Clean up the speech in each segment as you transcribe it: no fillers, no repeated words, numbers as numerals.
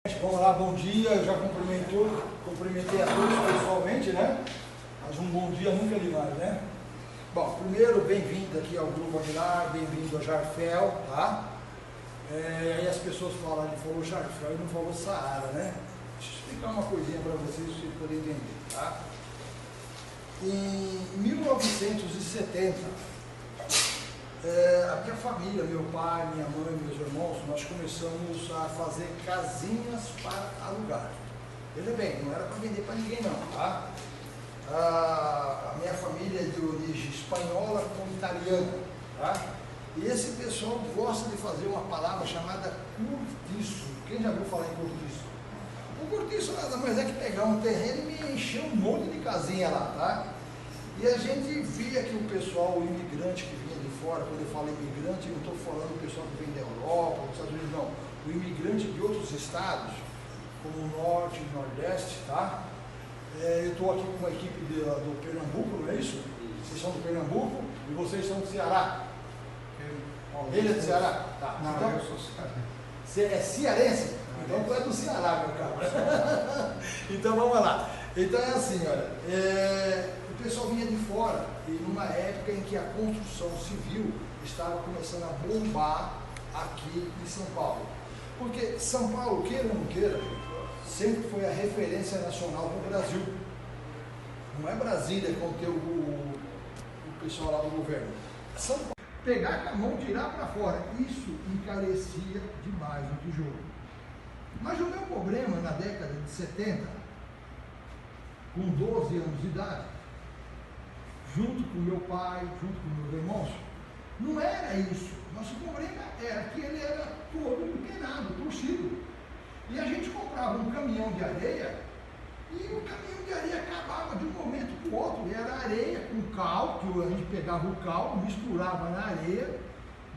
Vamos lá, bom dia. Eu já cumprimentei a todos pessoalmente, né? Mas um bom dia nunca é demais, né? Bom, primeiro, bem-vindo aqui ao Grupo Aguilar, bem-vindo a Jarfel, tá? Aí as pessoas falam, ele falou Jarfel e não falou Saara, né? Deixa eu explicar uma coisinha para vocês poderem entender, tá? Em 1970, a minha família, meu pai, minha mãe, meus irmãos, nós começamos a fazer casinhas para alugar. Veja bem, não era para vender para ninguém não, tá? A minha família é de origem espanhola com italiana, tá? E esse pessoal gosta de fazer uma palavra chamada cortiço. Quem já viu falar em cortiço? O cortiço nada mais é que pegar um terreno e me encher um monte de casinha lá, tá? E a gente via que o pessoal, o imigrante que vinha de fora, quando eu falo imigrante, eu não estou falando o pessoal que vem da Europa, dos Estados Unidos, não. O imigrante de outros estados, como o Norte e o Nordeste, tá? Eu estou aqui com uma equipe do Pernambuco, não é isso? Vocês são do Pernambuco e vocês são do Ceará. Ele é do Ceará? Tá. Não, então, eu sou cearense. Você é cearense? Então tu é do Ceará, meu cara. Então vamos lá. Então é assim, olha, o pessoal vinha de fora e numa época em que a construção civil estava começando a bombar aqui em São Paulo. Porque São Paulo, queira ou não queira, sempre foi a referência nacional para o Brasil. Não é Brasília como tem o pessoal lá do governo. São Paulo, pegar com a mão, tirar para fora, isso encarecia demais o tijolo. Mas o meu problema na década de 70, com 12 anos de idade, junto com meu pai, junto com meus irmãos, não era isso. Nosso problema era que ele era todo empenado, torcido. E a gente comprava um caminhão de areia e o caminhão de areia acabava de um momento para o outro. E era areia com cal, que a gente pegava o cal, misturava na areia,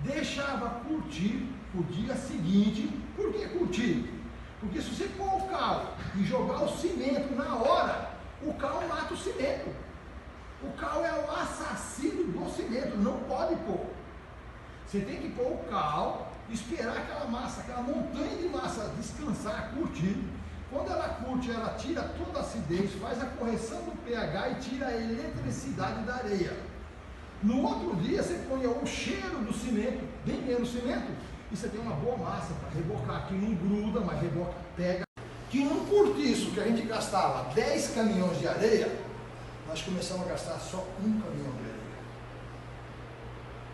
deixava curtir o dia seguinte. Por que curtir? Porque se você pôr o cal e jogar o cimento na hora, o cal mata o cimento. O cal é o assassino do cimento, não pode pôr. Você tem que pôr o cal, esperar aquela massa, aquela montanha de massa descansar, curtir. Quando ela curte, ela tira toda a acidez, faz a correção do pH e tira a eletricidade da areia. No outro dia, você põe o cheiro do cimento, bem menos cimento, e você tem uma boa massa para rebocar, que não gruda, mas reboca, pega. Que num cortiço que a gente gastava 10 caminhões de areia, nós começamos a gastar só um caminhão de areia.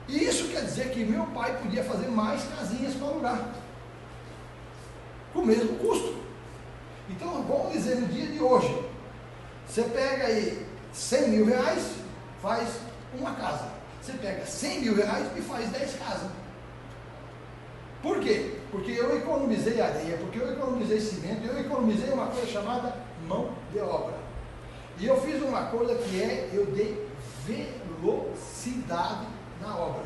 E isso quer dizer que meu pai podia fazer mais casinhas para alugar, com o mesmo custo. Então, vamos dizer, no dia de hoje, você pega aí 100 mil reais, faz uma casa. Você pega 100 mil reais e faz 10 casas. Por quê? Porque eu economizei areia, porque eu economizei cimento, eu economizei uma coisa chamada mão de obra. E eu fiz uma coisa que eu dei velocidade na obra.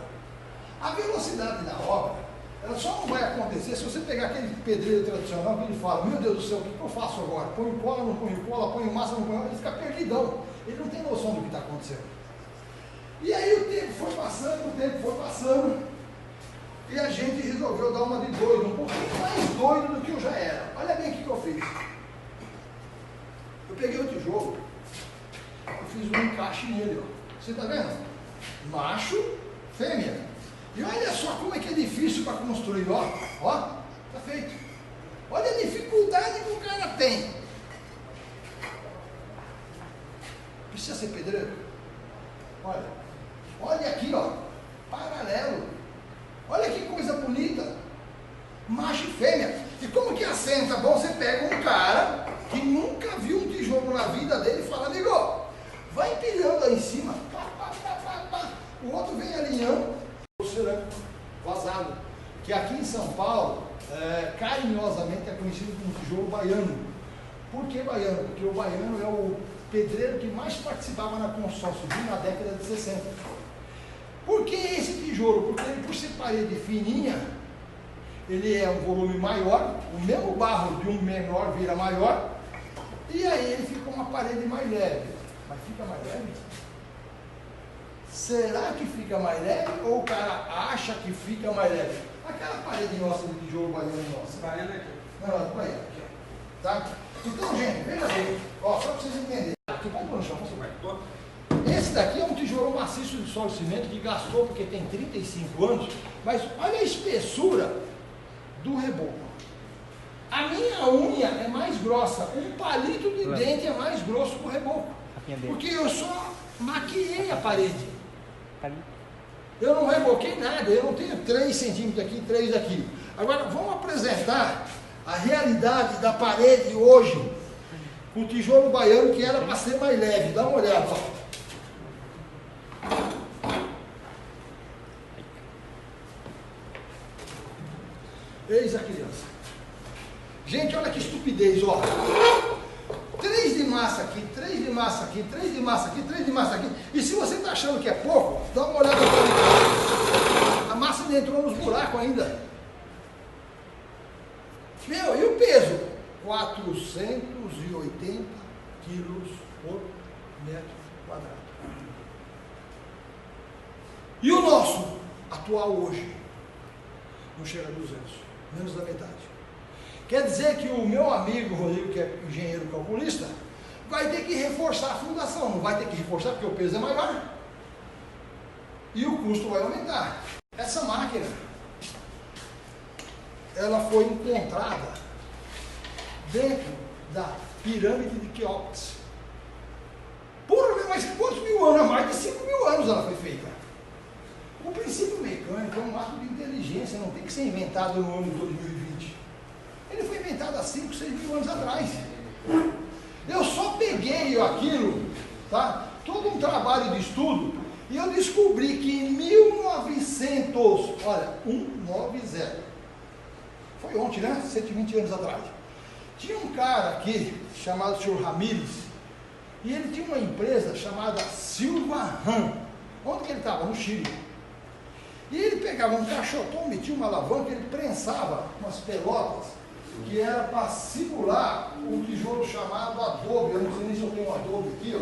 A velocidade na obra, ela só não vai acontecer se você pegar aquele pedreiro tradicional que ele fala, meu Deus do céu, o que eu faço agora? Ponho cola, não ponho cola, ponho massa, não ponho, ele fica perdidão. Ele não tem noção do que está acontecendo. E aí o tempo foi passando, e a gente resolveu dar uma de doido, um pouquinho mais doido do que eu já era. Olha bem o que eu fiz. Eu peguei o tijolo, eu fiz um encaixe nele, ó. Você está vendo? Macho, fêmea. E olha só como é que é difícil para construir, ó. Ó, tá feito. Olha a dificuldade que o cara tem. Precisa ser pedreiro? Olha aqui, ó. Paralelo. Olha que coisa bonita. Macho e fêmea. E como que assenta? Bom, você pega um cara que nunca viu um tijolo na vida dele e fala, amigo, vai empilhando aí em cima. Pá, pá, pá, pá, pá. O outro vem alinhando o cerâmico vazado. Que aqui em São Paulo, carinhosamente é conhecido como tijolo baiano. Por que baiano? Porque o baiano é o pedreiro que mais participava na construção civil na década de 60. Por que esse tijolo? Porque ele, por ser parede fininha, ele é um volume maior, o mesmo barro de um menor vira maior, e aí ele fica uma parede mais leve. Mas fica mais leve? Será que fica mais leve ou o cara acha que fica mais leve? Aquela parede nossa de tijolo baiano nossa. Baiano aqui. Não, baiano aqui, Tá? Então, gente, veja bem, ó, só para vocês entenderem. Aqui, pode pôr no chão, esse daqui é um tijolo maciço de solo de cimento que gastou porque tem 35 anos, mas olha a espessura do reboco. A minha unha é mais grossa, um palito de dente é mais grosso que o reboco, porque eu só maquiei a parede. Eu não reboquei nada, eu não tenho 3 centímetros aqui, 3 aqui. Agora, vamos apresentar a realidade da parede hoje, com o tijolo baiano, que era para ser mais leve. Dá uma olhada, ó. Eis a criança. Gente, olha que estupidez, ó. 3 de massa aqui, 3 de massa aqui, 3 de massa aqui, 3 de massa aqui. E se você está achando que é pouco, dá uma olhada aqui. A massa ainda entrou nos buracos ainda. Meu, e o peso? 480 quilos por metro quadrado. E o nosso atual hoje? Não chega a 200, menos da metade. Quer dizer que o meu amigo Rodrigo, que é engenheiro calculista, vai ter que reforçar a fundação. Não vai ter que reforçar porque o peso é maior. E o custo vai aumentar. Essa máquina, ela foi encontrada dentro da pirâmide de Quéops. Porra, mas quantos mil anos? Mais de 5 mil anos ela foi feita. O princípio mecânico é um ato de inteligência, não tem que ser inventado no ano 2020. Ele foi inventado há 5, 6 mil anos atrás. Eu só peguei aquilo, tá? Todo um trabalho de estudo, e eu descobri que em 1900, olha, 190, foi ontem, né? 120 anos atrás. Tinha um cara aqui, chamado Sr. Ramírez, e ele tinha uma empresa chamada Silva Ram. Onde que ele estava? No Chile. E ele pegava um caixotão, metia uma alavanca, ele prensava umas pelotas, que era para simular um tijolo chamado adobe. Eu não sei nem se eu tenho um adobe aqui, ó.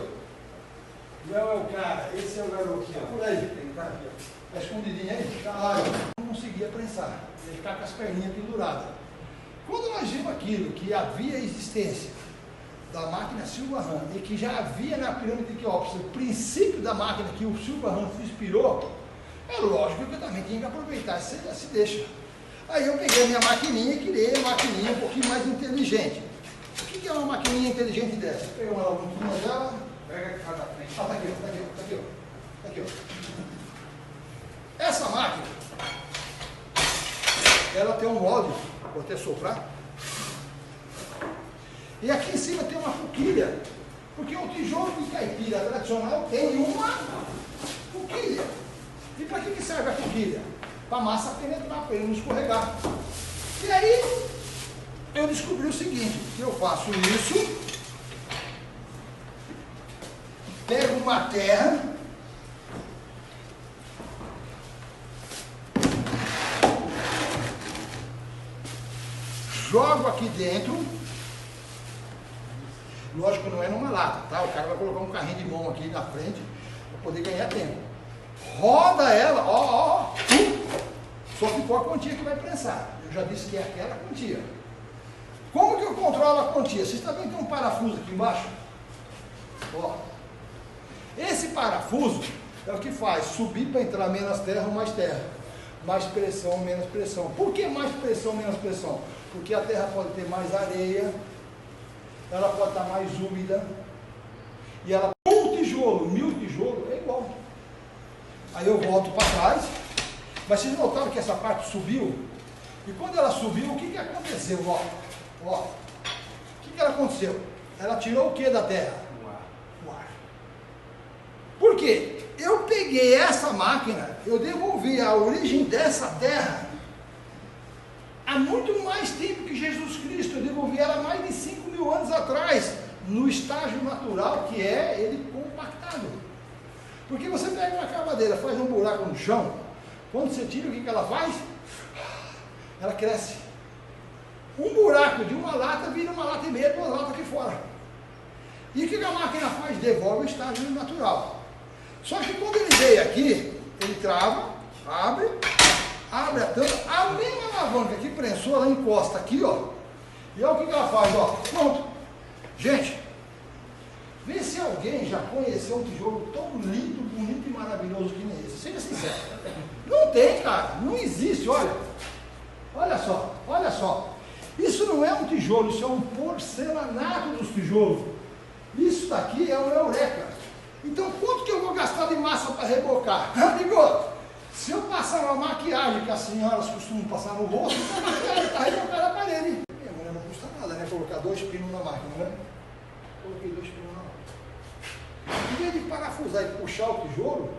Não é o cara, esse é o garotinho, ó. Por aí, tem um cara aqui, ó. Tá escondidinho aí? Ah, eu não conseguia prensar, ele ficava com as perninhas penduradas. Quando nós vimos aquilo, que havia existência da máquina Silva Ram, e que já havia na pirâmide de Quéops, o princípio da máquina que o Silva Ram se inspirou, é lógico que eu também tinha que aproveitar se deixa. Aí eu peguei a minha maquininha e criei uma maquininha um pouquinho mais inteligente. O que é uma maquininha inteligente dessa? Eu peguei uma alavanquinha dela. Pega aqui da frente. Ah, tá aqui, ó, tá aqui, ó, tá aqui, ó. Tá aqui, ó. Essa máquina, ela tem um molde, vou até soprar. E aqui em cima tem uma forquilha, porque o tijolo de caipira tradicional tem uma forquilha. E para que serve a forquilha? Para a massa penetrar, para ele não escorregar. E aí, eu descobri o seguinte, que eu faço isso, pego uma terra, jogo aqui dentro, lógico que não é numa lata, tá? O cara vai colocar um carrinho de mão aqui na frente, para poder ganhar tempo. Roda ela, ó, só que for a quantia que vai prensar. Eu já disse que é aquela quantia. Como que eu controlo a quantia? Vocês estão vendo que tem um parafuso aqui embaixo? Ó. Esse parafuso é o que faz subir para entrar menos terra ou mais terra. Mais pressão, menos pressão. Por que mais pressão, menos pressão? Porque a terra pode ter mais areia, ela pode estar mais úmida, e ela, um tijolo, 1000 tijolos, é igual. Aí eu volto para trás, mas vocês notaram que essa parte subiu? E quando ela subiu, o que aconteceu? Ó, o que ela aconteceu? Ela tirou o que da terra? O ar. Por quê? Eu peguei essa máquina, eu devolvi a origem dessa terra há muito mais tempo que Jesus Cristo. Eu devolvi ela há mais de 5 mil anos atrás, no estágio natural que é ele compactado. Porque você pega uma cavadeira, faz um buraco no chão, quando você tira, o que ela faz? Ela cresce. Um buraco de uma lata vira uma lata e meia, 2 latas aqui fora. E o que a máquina faz? Devolve o estágio natural. Só que quando ele veio aqui, ele trava, abre a tampa, a mesma alavanca que prensou, ela encosta aqui, ó, E olha o que ela faz, ó. Pronto. Gente, vê se alguém já conheceu um tijolo tão lindo, bonito e maravilhoso que nem esse. Seja sincero. Não tem, cara. Não existe, olha. Olha só, olha só. Isso não é um tijolo, isso é um porcelanato dos tijolos. Isso daqui é um eureka. Então, quanto que eu vou gastar de massa para rebocar? Amigo, se eu passar uma maquiagem que as senhoras costumam passar no rosto, essa maquiagem está rebocada a parede. Minha mulher não custa nada, né? Colocar 2 pinos na máquina, né? Coloquei 2 pinos na máquina. Em vez de parafusar e puxar o tijolo,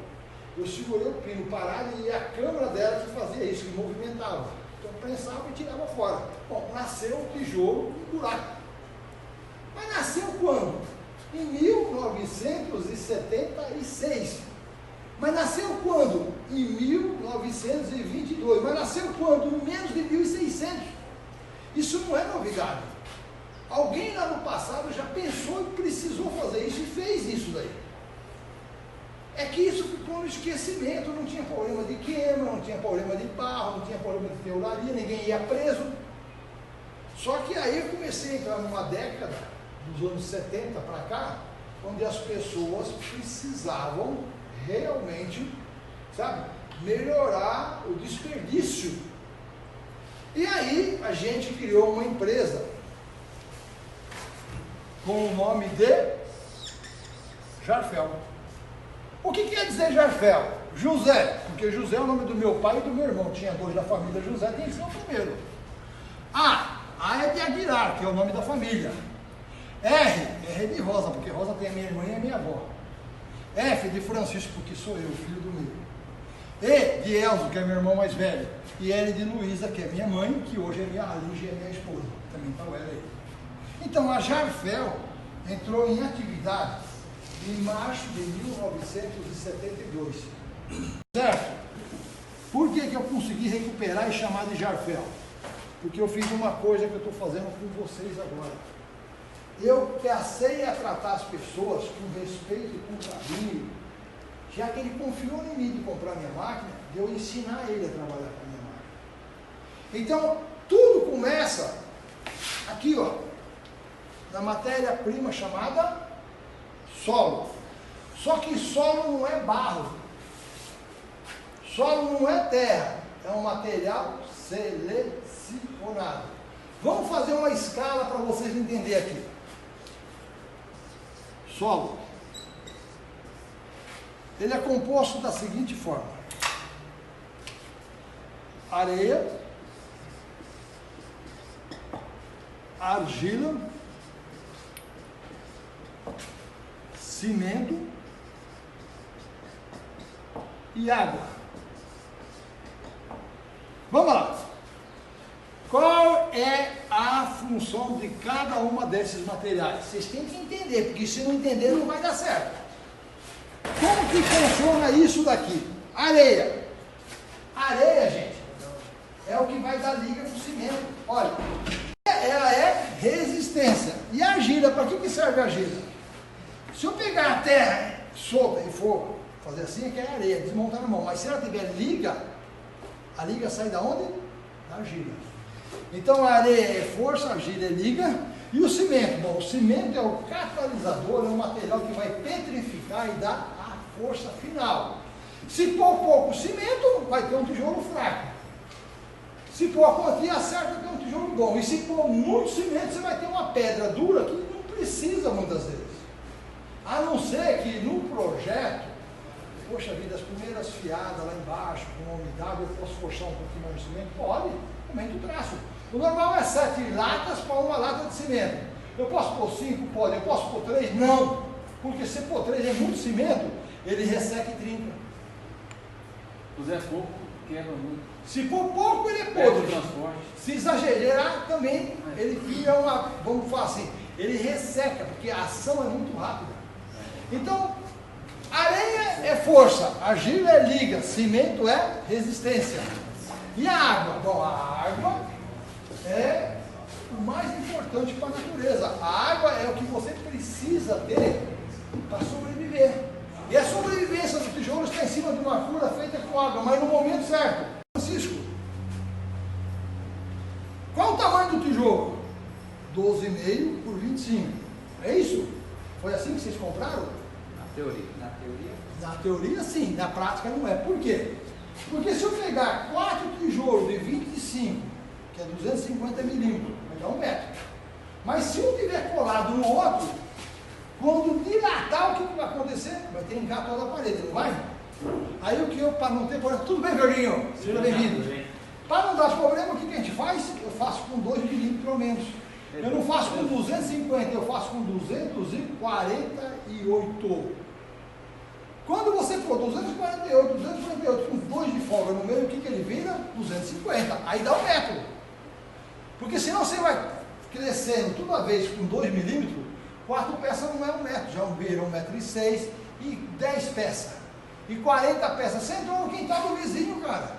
eu segurei o pino parado e a câmera dela que fazia isso, que movimentava. Então, prensava e tirava fora. Bom, nasceu o tijolo com buraco. Mas nasceu quando? Em 1976. Mas nasceu quando? Em 1922. Mas nasceu quando? Em menos de 1600. Isso não é novidade. Alguém lá no passado já pensou e precisou fazer isso e fez isso daí. É que isso ficou no esquecimento, não tinha problema de queima, não tinha problema de barro, não tinha problema de teularia, ninguém ia preso. Só que aí eu comecei a entrar numa década, dos anos 70 para cá, onde as pessoas precisavam realmente, sabe, melhorar o desperdício. E aí a gente criou uma empresa com o nome de Jarfel. O que quer dizer Jarfel? José, porque José é o nome do meu pai e do meu irmão. Tinha 2 da família José, tem que ser o primeiro. A é de Aguilar, que é o nome da família. R de Rosa, porque Rosa tem a minha irmã e a minha avó. F de Francisco, porque sou eu, filho do meio. E de Elzo, que é meu irmão mais velho. E L de Luísa, que é minha mãe, que hoje é minha Lígia, é minha esposa. Também está o L aí. Então a Jarfel entrou em atividade em março de 1972. Certo? Por que eu consegui recuperar e chamar de Jarfel? Porque eu fiz uma coisa que eu estou fazendo com vocês agora. Eu passei a tratar as pessoas com respeito e com carinho, já que ele confiou em mim de comprar minha máquina, de eu ensinar ele a trabalhar com a minha máquina. Então, tudo começa aqui, ó, na matéria-prima chamada solo. Só que solo não é barro, solo não é terra, é um material selecionado. Vamos fazer uma escala para vocês entenderem aqui. Solo, ele é composto da seguinte forma: areia, argila, cimento e água. Vamos lá. Qual é a função de cada uma desses materiais? Vocês têm que entender, porque se não entender não vai dar certo. Como que funciona isso daqui? Areia. Areia, gente, é o que vai dar liga no cimento. Olha, ela é resistência. E a argila, para que serve a argila? Se eu pegar a terra solta e for fazer assim, é que é areia, desmontar na mão. Mas se ela tiver liga, a liga sai da onde? Da argila. Então a areia é força, a argila é liga. E o cimento? Bom, o cimento é o catalisador, é o material que vai petrificar e dar a força final. Se pôr pouco cimento, vai ter um tijolo fraco. Se pôr a quantia certa, tem um tijolo bom. E se pôr muito cimento, você vai ter uma pedra dura que não precisa muitas vezes. A não ser que no projeto, poxa vida, as primeiras fiadas lá embaixo, com a umidade, eu posso forçar um pouquinho mais de cimento? Pode, aumenta o traço. O normal é 7 latas para uma lata de cimento. Eu posso pôr 5? Pode. Eu posso pôr 3? Não. Porque se pôr 3 é muito cimento, ele resseca e trinca. Se puser pouco, quebra muito. Se pôr pouco, ele é podre. Transporte. Se exagerar, também ele cria uma, vamos falar assim, ele resseca, porque a ação é muito rápida. Então, areia é força, argila é liga, cimento é resistência. E a água? Bom, a água é o mais importante para a natureza. A água é o que você precisa ter para sobreviver. E a sobrevivência do tijolo está em cima de uma cura feita com água, mas no momento certo. Francisco, qual o tamanho do tijolo? 12,5 por 25. É isso? Foi assim que vocês compraram? Na teoria. Na teoria? Na teoria, sim. Na prática, não é. Por quê? Porque se eu pegar 4 tijolos de 25, que é 250 milímetros, vai dar 1 metro. Mas se um tiver colado no outro, quando dilatar, o que vai acontecer? Vai trincar toda a parede, não vai? Aí o que eu, para não ter problema, tudo bem, Jorginho? Seja bem-vindo. Para não dar problema, o que a gente faz? Eu faço com 2 milímetros pelo menos. Eu não faço com 250, eu faço com 248. Quando você for 248 com 2 de folga no meio, o que ele vira? 250. Aí dá 1 metro. Porque senão você vai crescendo toda vez com 2 milímetros, 4 peças não é 1 metro, já vira 1,6 m e 10 peças. E 40 peças. Você entrou no quintal do vizinho, cara.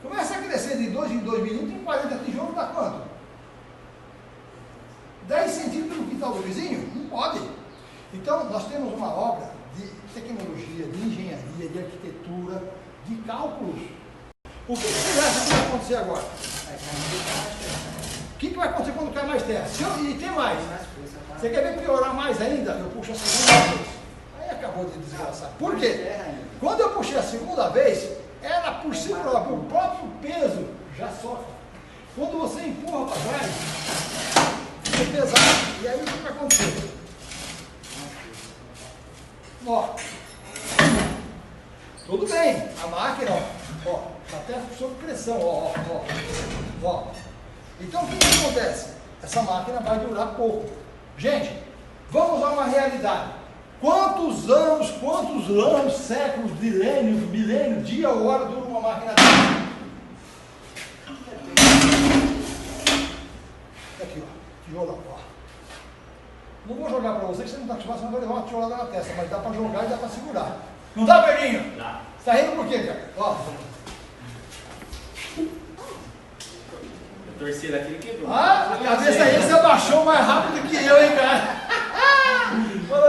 Começa a crescer de 2 em 2 milímetros, em 40 tijolos dá quanto? 10 centímetros no quintal do vizinho? Não pode. Então, nós temos uma obra de tecnologia, de engenharia, de arquitetura, de cálculos. O que você acha que vai acontecer agora? O que vai acontecer quando cai mais terra? E tem mais. Você quer ver piorar mais ainda? Eu puxo a segunda vez. Aí acabou de desgraçar. Por quê? Quando eu puxei a segunda vez, ela por si própria, o próprio peso já sofre. Quando você empurra para trás, fica pesado. E aí o que vai acontecer? Ó, tudo bem, a máquina, ó, até sob pressão, ó. Então o que acontece? Essa máquina vai durar pouco. Gente, vamos a uma realidade. Quantos anos, séculos, milênios, dia ou hora dura uma máquina dessa? Aqui, ó, tijolão, ó. Não vou jogar para você, que você não está acostumado, senão vai levar uma tijolada na testa, mas dá para jogar e dá para segurar. Não dá, Pedrinho? Dá. Você está rindo por quê, cara? Ó. A torcida aqui quebrou. Ah, a cabeça aí você abaixou mais rápido que eu, hein, cara?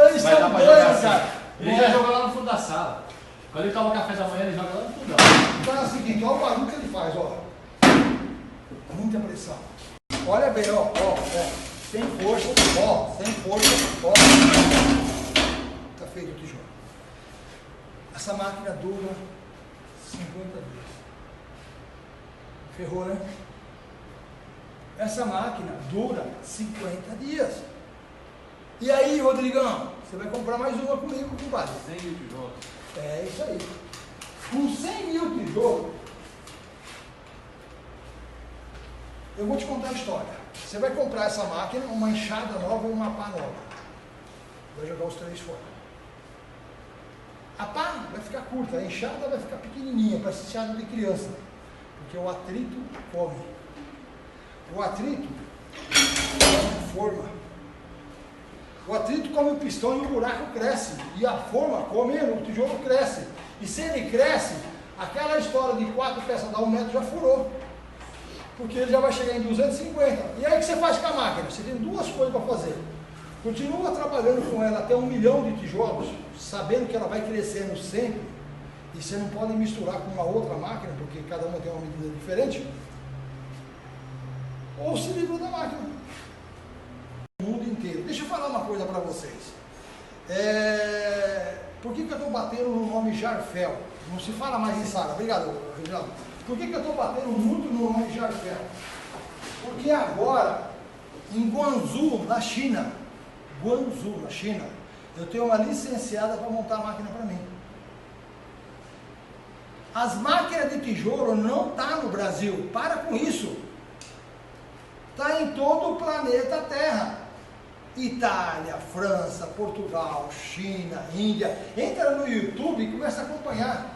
Eles são doidos, cara. Ele já joga lá no fundo da sala. Quando ele toma café da manhã, ele joga lá no fundão. Então é o seguinte, olha o barulho que ele faz, ó. Muita pressão. Olha bem, ó. Sem força, sem força, Tá feito o tijolo. Essa máquina dura 50 dias. Ferrou, né? Essa máquina dura 50 dias. E aí, Rodrigão, você vai comprar mais uma comigo, compadre? 100 mil tijolos. É isso aí. Com 100 mil tijolos, eu vou te contar a história. Você vai comprar essa máquina, uma enxada nova e uma pá nova. Vai jogar os 3 fora. A pá vai ficar curta, a enxada vai ficar pequenininha, parece enxada de criança. Porque o atrito come. O atrito forma. O atrito come o pistão e o buraco cresce. E a forma come, o tijolo cresce. E se ele cresce, aquela história de 4 peças dá 1 metro já furou. Porque ele já vai chegar em 250. E aí o que você faz com a máquina? Você tem 2 coisas para fazer. Continua trabalhando com ela até 1 milhão de tijolos, sabendo que ela vai crescendo sempre. E você não pode misturar com uma outra máquina, porque cada uma tem uma medida diferente. Ou se livra da máquina. O mundo inteiro. Deixa eu falar uma coisa para vocês. Por que eu estou batendo no nome Jarfel? Não se fala mais em Sara. Obrigado, Reginaldo. Por que eu estou batendo muito no nome Jarfel? Porque agora, em Guangzhou, na China, eu tenho uma licenciada para montar a máquina para mim. As máquinas de tijolo não estão no Brasil. Para com isso. Está em todo o planeta Terra. Itália, França, Portugal, China, Índia. Entra no YouTube e começa a acompanhar.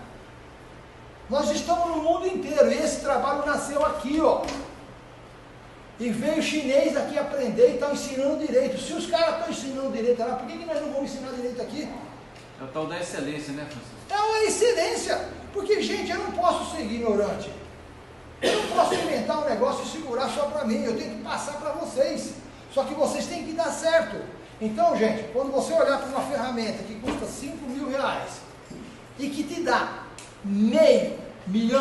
Nós estamos no mundo inteiro e esse trabalho nasceu aqui, ó. E veio chinês aqui aprender e estão ensinando direito. Se os caras estão ensinando direito lá, por que nós não vamos ensinar direito aqui? É o tal da excelência, né, Francisco? É uma excelência. Porque, gente, eu não posso ser ignorante. Eu não posso inventar um negócio e segurar só para mim. Eu tenho que passar para vocês. Só que vocês têm que dar certo. Então, gente, quando você olhar para uma ferramenta que custa 5 mil reais e que te dá R$500 mil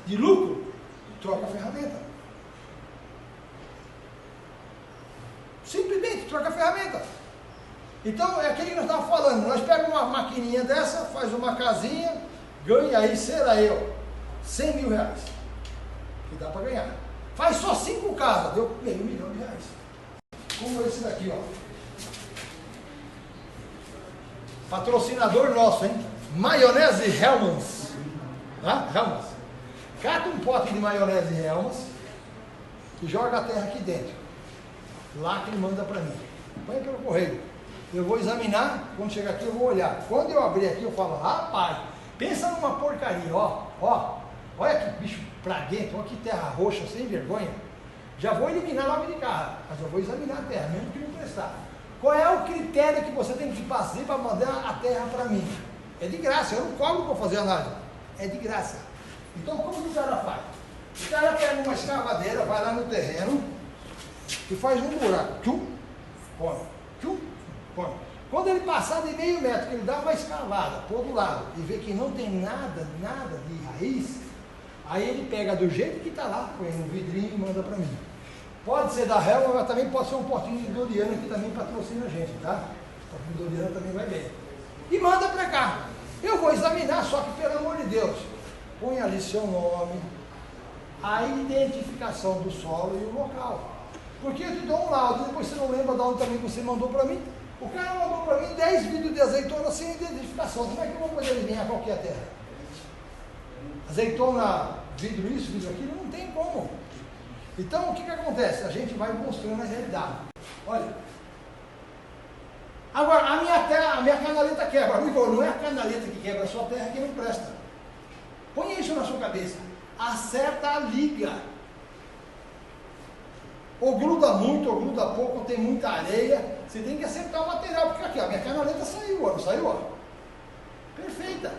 de lucro, troca a ferramenta. Simplesmente troca a ferramenta. Então é aquilo que nós estávamos falando, nós pegamos uma maquininha dessa, faz uma casinha, ganha aí, será eu, 100 mil reais, que dá para ganhar. Faz só 5 casas, deu meio milhão de reais. Como esse daqui, ó. Patrocinador nosso, hein? Maionese Hellmann's. Tá? Hellmann's. Cata um pote de maionese Hellmann's e joga a terra aqui dentro. Lá que ele manda para mim. Põe pelo correio. Eu vou examinar, quando chegar aqui eu vou olhar. Quando eu abrir aqui eu falo, rapaz, pensa numa porcaria, ó. Olha que bicho praguento, olha que terra roxa, sem vergonha. Já vou eliminar logo de cara, mas eu vou examinar a terra, mesmo que não prestar. Qual é o critério que você tem que fazer para mandar a terra para mim? É de graça, eu não cobro para fazer análise. É de graça. Então como que o cara faz? O cara pega uma escavadeira, vai lá no terreno e faz um buraco. Tchum, põe. Tchum, põe. Quando ele passar de meio metro, que ele dá uma escavada para o outro lado e vê que não tem nada de raiz, aí ele pega do jeito que está lá, põe no vidrinho e manda para mim. Pode ser da Helma, mas também pode ser um potinho de Doriana que também patrocina a gente, tá? O potinho de Doriana também vai bem. E manda para cá. Eu vou examinar, só que pelo amor de Deus, põe ali seu nome, a identificação do solo e o local. Porque eu te dou um laudo, depois você não lembra de onde também você mandou para mim. O cara mandou para mim 10 vidros de azeitona sem identificação. Como é que eu vou poder adivinhar qual que é a terra? Azeitona, vidro isso, vidro aquilo, não tem como. Então o que acontece? A gente vai mostrando a realidade. Olha. Agora, a minha canaleta quebra. Amigo, não é a canaleta que quebra, é a sua terra que não presta. Põe isso na sua cabeça. Acerta a liga. Ou gruda muito, ou gruda pouco, ou tem muita areia. Você tem que acertar o material, porque aqui, ó, a minha canaleta saiu, ó, não saiu, ó. Perfeita.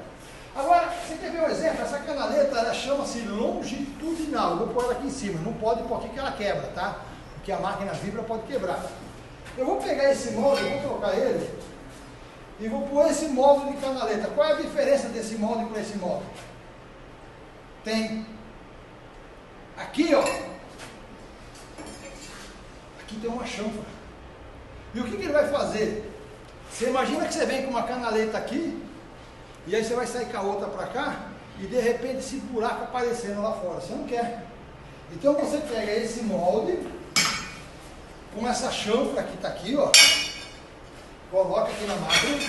Agora, você quer ver um exemplo? Essa canaleta, ela chama-se longitudinal. Vou pôr ela aqui em cima, não pode pôr aqui que ela quebra, tá? Porque a máquina vibra, pode quebrar. Eu vou pegar esse molde, vou trocar ele, e vou pôr esse molde de canaleta. Qual é a diferença desse molde para esse molde? Tem aqui, ó. Aqui tem uma chanfra. E o que ele vai fazer? Você imagina que você vem com uma canaleta aqui, e aí você vai sair com a outra para cá, e de repente esse buraco aparecendo lá fora. Você não quer. Então você pega esse molde, com essa chanfra que está aqui, ó, coloca aqui na máquina,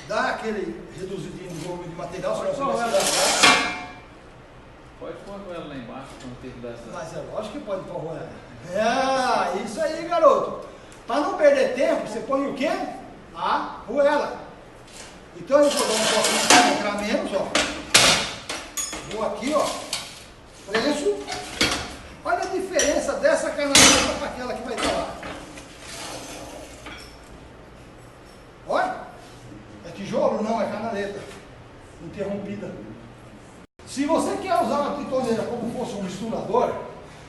dá aquele reduzidinho no volume de material, pode pôr ela lá embaixo, quando tem que dar essa... Mas é lógico que pode pôr ela. É, isso aí, garoto. Para não perder tempo, você põe o quê? A arruela. Então eu vou dar um pouquinho para entrar menos, ó. Vou aqui, ó. Preço. Olha a diferença dessa canaleta para aquela que vai estar lá. Olha. É tijolo? Não, é canaleta. Interrompida. Se você quer usar uma bitoneira como fosse um misturador,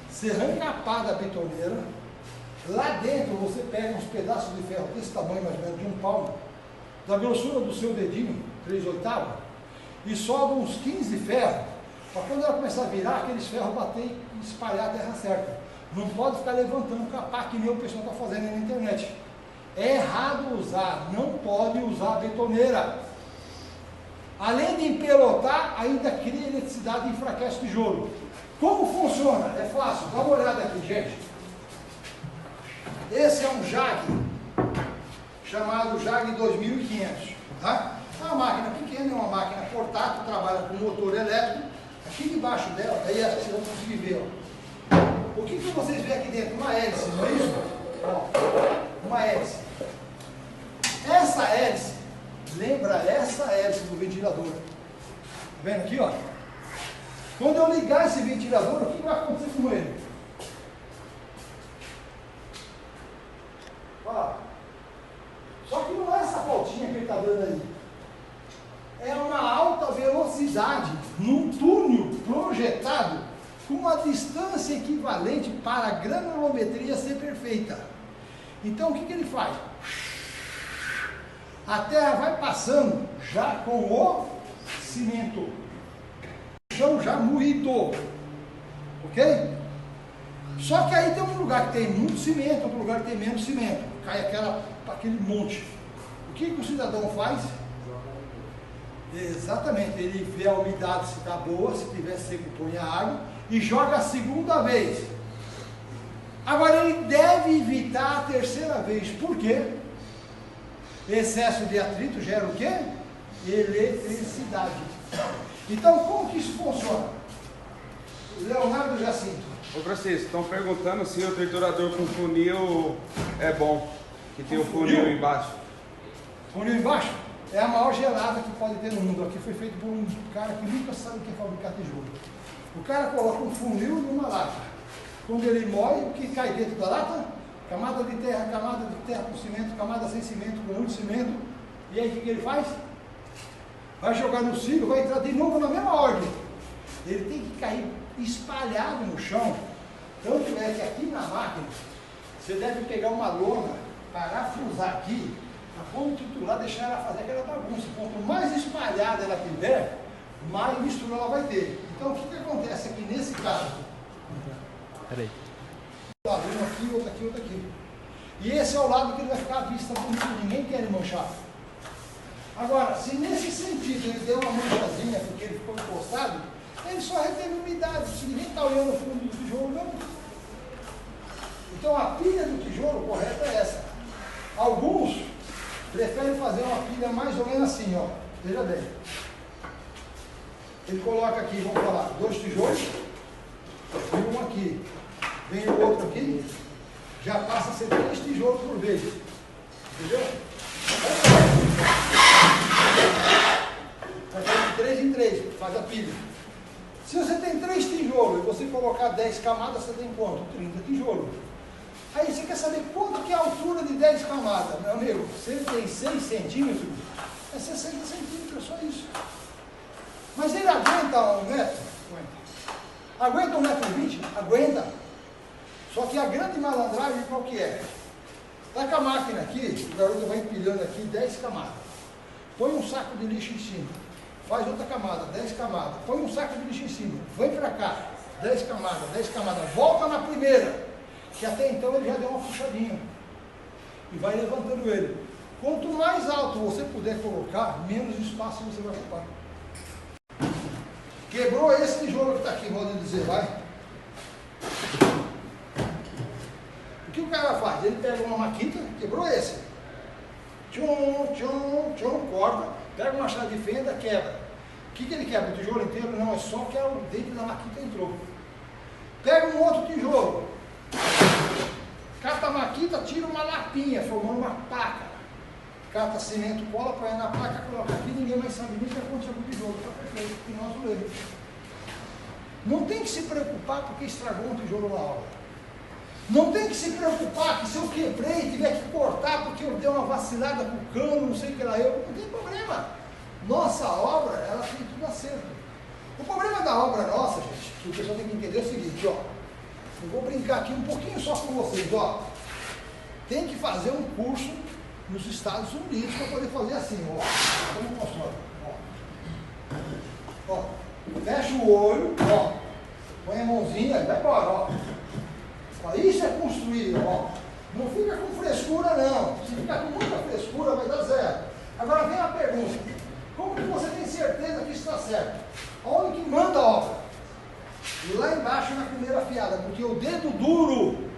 você arranca a pá da bitoneira. Lá dentro você pega uns pedaços de ferro desse tamanho, mais ou menos de um palmo, da grossura do seu dedinho, 3/8, e sobe uns 15 ferros, para quando ela começar a virar, aqueles ferros bater e espalhar a terra certa. Não pode ficar levantando com a pá que nem o pessoal está fazendo aí na internet. É errado usar, não pode usar a betoneira. Além de empelotar, ainda cria eletricidade e enfraquece o tijolo. Como funciona? É fácil, dá uma olhada aqui, gente. Esse é um Jag, chamado Jag 2500, tá? É uma máquina pequena, é uma máquina portátil, trabalha com motor elétrico. Aqui debaixo dela, daí acho que vocês vão conseguir ver, ó. O que vocês veem aqui dentro? Uma hélice, não é isso? Ó, uma hélice. Essa hélice lembra essa hélice do ventilador. Tá vendo aqui, ó? Quando eu ligar esse ventilador, o que vai acontecer com ele? Ó. Só que não é essa voltinha que ele está dando aí. É uma alta velocidade num túnel projetado com uma distância equivalente para a granulometria ser perfeita. Então o que ele faz? A terra vai passando já com o cimento, o chão já moído, ok? Só que aí tem um lugar que tem muito cimento, outro lugar que tem menos cimento. Cai aquele monte. O que o cidadão faz? Exatamente, ele vê a umidade se está boa, se tiver seco põe a água e joga a segunda vez. Agora ele deve evitar a terceira vez. Por quê? Excesso de atrito gera o quê? Eletricidade. Então como que isso funciona? Leonardo Jacinto. Ô Francisco, estão perguntando se o triturador com funil é bom, que tem o funil embaixo. Funil embaixo? É a maior gelada que pode ter no mundo. Aqui foi feito por um cara que nunca sabe o que é fabricar tijolo. O cara coloca um funil numa lata. Quando ele moe, o que cai dentro da lata? Camada de terra com cimento, camada sem cimento, com muito cimento. E aí o que ele faz? Vai jogar no silo, vai entrar de novo na mesma ordem. Ele tem que cair espalhado no chão. Tanto é que aqui na máquina, você deve pegar uma lona, parafusar aqui, quando triturar, deixar ela fazer aquela bagunça. Quanto mais espalhada ela tiver, mais mistura ela vai ter. Então o que acontece aqui nesse caso? Peraí. Um aqui, outro aqui, outro aqui. E esse é o lado que ele vai ficar à vista bonito, ninguém quer ele manchar. Agora, se nesse sentido ele deu uma manchazinha porque ele ficou encostado, ele só reteve umidade, se ninguém está olhando o fundo do tijolo, não. Então a pilha do tijolo correta é essa. Alguns preferem fazer uma pilha mais ou menos assim, ó. Veja bem. Ele coloca aqui, vamos falar, 2 tijolos, e um aqui. Vem o outro aqui, já passa a ser 3 tijolos por vez. Entendeu? Vai de 3 em 3, faz a pilha. Se você tem 3 tijolos e você colocar 10 camadas, você tem quanto? 30 tijolos. Aí você quer saber quanto que é a altura de 10 camadas? Meu amigo, você tem 6 centímetros, é 60 centímetros, só isso. Mas ele aguenta 1 metro? Aguenta 1,20 m? Aguenta. Só que a grande malandragem qual que é? Está com a máquina aqui, o garoto vai empilhando aqui 10 camadas. Põe um saco de lixo em cima. Faz outra camada, 10 camadas. Põe um saco de lixo em cima. Vem para cá, 10 camadas, 10 camadas. Volta na primeira, que até então ele já deu uma puxadinha. E vai levantando ele. Quanto mais alto você puder colocar, menos espaço você vai ocupar. Quebrou esse tijolo que está aqui, modo de dizer, vai. O que o cara faz? Ele pega uma maquita, quebrou esse. Tchum, tchum, tchum, corta, pega uma chave de fenda, quebra. O que ele quebra? O tijolo inteiro? Não, é só que o dentro da maquita entrou. Pega um outro tijolo, cata a maquita, tira uma lapinha, formando uma placa. Cata cimento, cola, põe na placa, coloca aqui, ninguém mais sabe nem o que aconteceu com o tijolo. Está perfeito, tem um azulejo. Não tem que se preocupar porque estragou um tijolo na obra. Não tem que se preocupar que se eu quebrei e tiver que cortar porque eu dei uma vacilada com o cano, não sei o que lá, não tem problema. Nossa obra, ela tem tudo acerto. O problema da obra nossa, gente, que o pessoal tem que entender é o seguinte, ó. Eu vou brincar aqui um pouquinho só com vocês, ó. Tem que fazer um curso nos Estados Unidos para poder fazer assim, ó. Como funciona? Ó. Fecha o olho, ó. Põe a mãozinha e vai embora, ó. Isso é construir, ó. Não fica com frescura, não. Se ficar com muita frescura, vai dar zero. Agora vem a pergunta: como que você tem certeza que isso está certo? Onde que manda a obra? Lá embaixo na primeira fiada, porque o dedo duro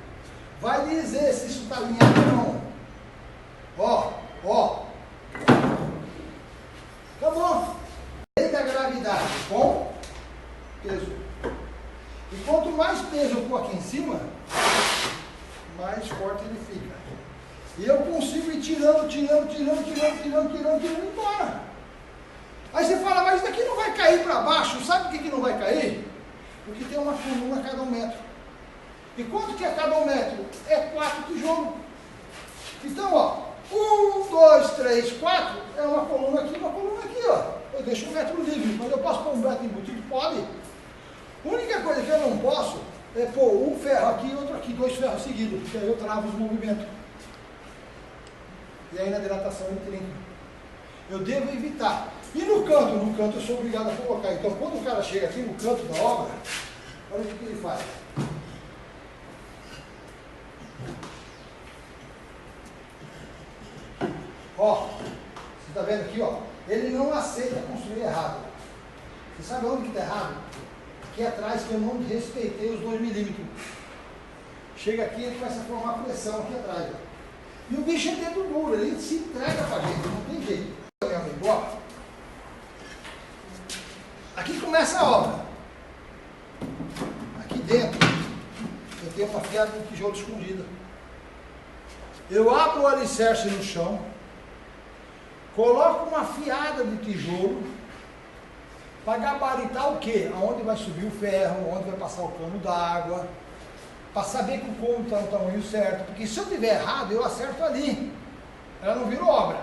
vai dizer se isso está alinhado ou não. Ó, ó. Acabou. Lei da gravidade com peso. E quanto mais peso eu pôr aqui em cima, mais forte ele fica. E eu consigo ir tirando embora. Aí você fala, mas isso daqui não vai cair para baixo. Sabe por que não vai cair? Porque tem uma coluna a cada 1 metro. E quanto que é cada 1 metro? É 4 tijolos. Então, ó, 1, 2, 3, 4, é uma coluna aqui, ó. Eu deixo 1 metro livre, mas eu posso pôr 1 metro embutido? Pode. A única coisa que eu não posso é pôr um ferro aqui e outro aqui, 2 ferros seguidos, porque aí eu travo os movimentos. E aí na dilatação ele trinca. Eu devo evitar. E no canto eu sou obrigado a colocar. Então quando o cara chega aqui no canto da obra, olha o que ele faz. Ó, você está vendo aqui, ó. Ele não aceita construir errado. Você sabe onde que está errado? Aqui atrás que eu não respeitei os 2 milímetros. Chega aqui e ele começa a formar pressão aqui atrás. Ó. E o bicho é dedo duro, ele se entrega pra gente, não tem jeito. Meu amigo, ó. Aqui começa a obra. Aqui dentro eu tenho uma fiada de tijolo escondida. Eu abro o alicerce no chão, coloco uma fiada de tijolo para gabaritar o quê? Aonde vai subir o ferro, onde vai passar o cano d'água, para saber que o cômodo está no tamanho certo, porque se eu tiver errado, eu acerto ali, ela não virou obra.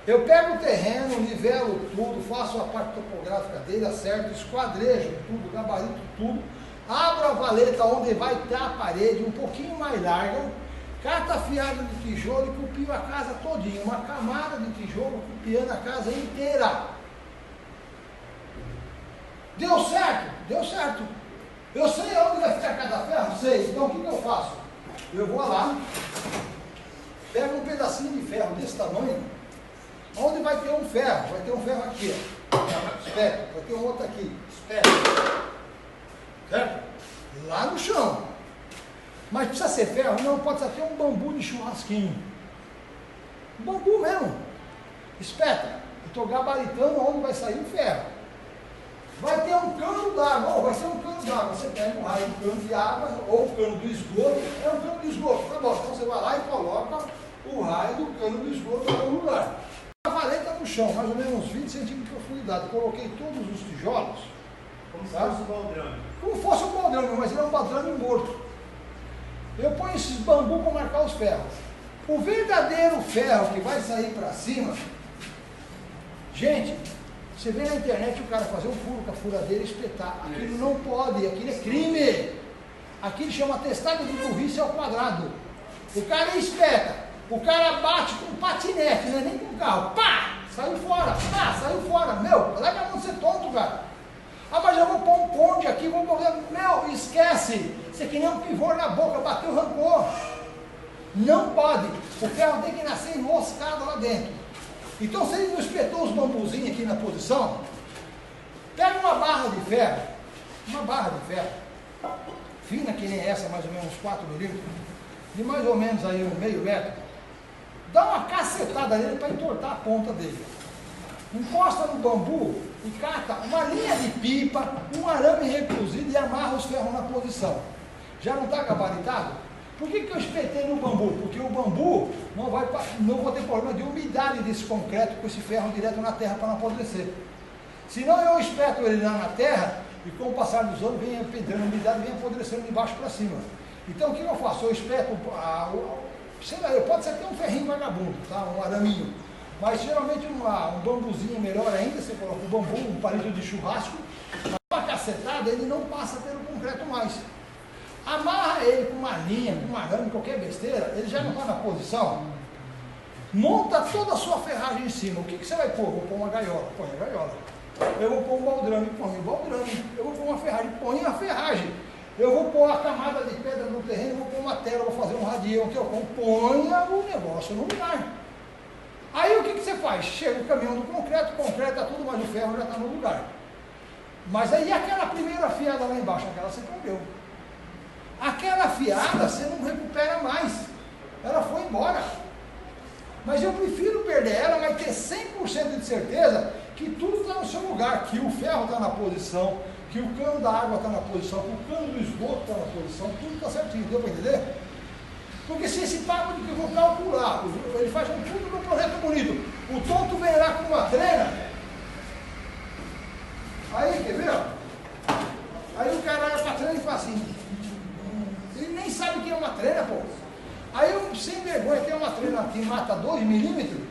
Eu pego o terreno, nivelo tudo, faço a parte topográfica dele, acerto, esquadrejo tudo, gabarito tudo, abro a valeta onde vai estar a parede, um pouquinho mais larga, cato a fiada de tijolo e copio a casa todinha, uma camada de tijolo copiando a casa inteira. Deu certo? Deu certo. Eu sei onde vai ficar cada ferro? Sei. Então o que eu faço? Eu vou lá, pego um pedacinho de ferro desse tamanho, onde vai ter um ferro? Vai ter um ferro aqui, ó. Espeta. Vai ter um outro aqui. Espeta. Certo? Lá no chão. Mas precisa ser ferro? Não, pode ser até um bambu de churrasquinho. Um bambu mesmo. Espeta. Eu estou gabaritando onde vai sair o ferro. Vai ter um cano d'água, vai ser um cano d'água. Você pega um raio do cano de água, ou o cano do esgoto, é um cano do esgoto, tá bom. Então você vai lá e coloca o raio do cano do esgoto no lugar. A valeta no chão, mais ou menos uns 20 centímetros de profundidade. Coloquei todos os tijolos. Como se fosse um baldrame. Como fosse um baldrame, mas ele é um baldrame morto. Eu ponho esses bambus para marcar os ferros. O verdadeiro ferro que vai sair para cima, gente, você vê na internet o cara fazer um furo com a furadeira e espetar. Aquilo não pode, aquilo é crime. Aquilo chama atestado de burrice ao quadrado. O cara espeta, o cara bate com um patinete, não é nem com um carro. Pá! Saiu fora, pá! Saiu fora. Meu, larga a mão de ser tonto, cara. Ah, mas eu vou pôr um ponte aqui, vou pôr... Meu, esquece. Você é que nem um pivô na boca, bateu, arrancou. Não pode. O ferro tem que nascer enroscado lá dentro. Então, se ele não espetou os bambuzinhos aqui na posição, pega uma barra de ferro, fina que nem essa, mais ou menos 4 milímetros, de mais ou menos aí um meio metro, dá uma cacetada nele para entortar a ponta dele. Encosta no bambu e cata uma linha de pipa, um arame reclusido e amarra os ferros na posição. Já não está gabaritado? Por que eu espetei no bambu? Porque o bambu não vou ter problema de umidade desse concreto com esse ferro direto na terra para não apodrecer. Senão eu espeto ele lá na terra e com o passar dos anos vem entrando a umidade, vem apodrecendo de baixo para cima. Então o que eu faço? Eu espeto, sei lá, pode ser até um ferrinho vagabundo, tá? Um araminho. Mas geralmente um bambuzinho melhor ainda, você coloca o bambu, um palito de churrasco, uma cacetada, ele não passa pelo concreto mais. Amarra ele com uma linha, com um arame, qualquer besteira, ele já não está na posição. Monta toda a sua ferragem em cima. O que você vai pôr? Vou pôr uma gaiola, põe a gaiola. Eu vou pôr um baldrame, põe o baldrame. Eu vou pôr uma ferragem, põe a ferragem. Eu vou pôr a camada de pedra no terreno, vou pôr uma tela, vou fazer um radião que eu ponha o negócio no lugar. Aí o que você faz? Chega o caminhão do concreto está tudo, mas o ferro já está no lugar. Mas aí aquela primeira fiada lá embaixo, aquela você perdeu. Aquela fiada você não recupera mais. Ela foi embora. Mas eu prefiro perder ela, mas ter 100% de certeza que tudo está no seu lugar, que o ferro está na posição, que o cano da água está na posição, que o cano do esgoto está na posição, tudo está certinho, deu para entender? Porque se esse papo de que eu vou calcular, ele faz um tudo no projeto bonito, o tonto vem lá com uma trena, aí, quer ver? Aí o cara olha para a trena e fala assim, ele nem sabe o que é uma trena, pô. Aí eu, sem vergonha, tem uma trena que mata 2 milímetros,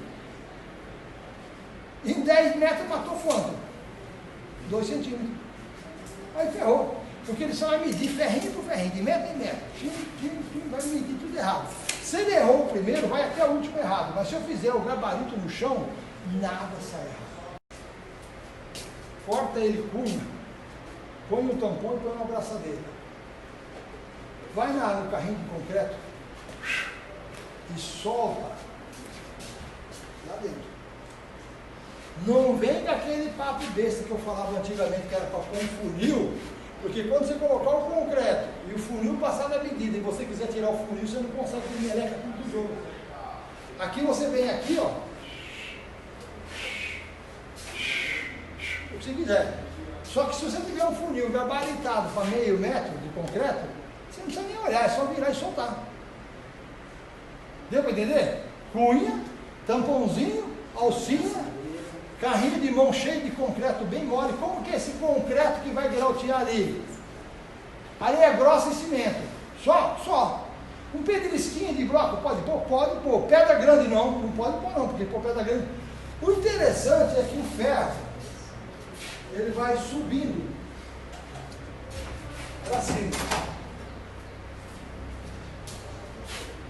em 10 metros matou quanto? 2 centímetros. Aí ferrou. Porque ele só vai medir ferrinho por ferrinho, de metro em metro. Vai medir tudo errado. Se ele errou o primeiro, vai até o último errado. Mas se eu fizer o gabarito no chão, nada sai errado. Corta ele com unha, põe o tampão e põe uma abraçadeira. Vai no carrinho de concreto e solta lá dentro. Não vem daquele papo besta que eu falava antigamente que era para pôr um funil, porque quando você colocar o concreto e o funil passar da medida e você quiser tirar o funil, você não consegue ter meleca tudo do jogo. Aqui você vem aqui, ó, o que você quiser. Só que se você tiver um funil gabaritado para meio metro de concreto, você não precisa nem olhar, é só virar e soltar. Deu para entender? Cunha, tampãozinho, alcinha, carrinho de mão cheio de concreto bem mole. Como que é esse concreto que vai grautear ali? Areia grossa e cimento. Só. Um pedrisquinho de bloco, pode pôr? Pode pôr. Pedra grande não pode pôr não, porque pôr pedra grande. O interessante é que o ferro, ele vai subindo para cima.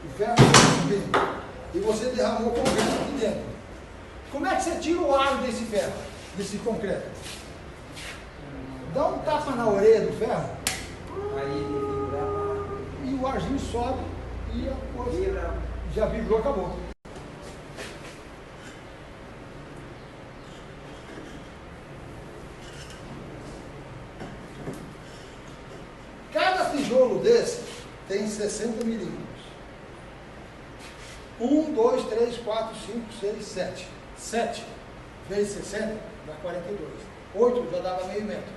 O ferro vai subindo. E você derramou o concreto aqui dentro. Como é que você tira o ar desse ferro, desse concreto? Dá um tapa na orelha do ferro. Aí ele vibrava. E o arzinho sobe e a coisa já vibrou, acabou. Cada tijolo desse tem 60 milímetros. 1, 2, 3, 4, 5, 6, 7. 7 vezes 60 dá 42. 8 já dava meio metro.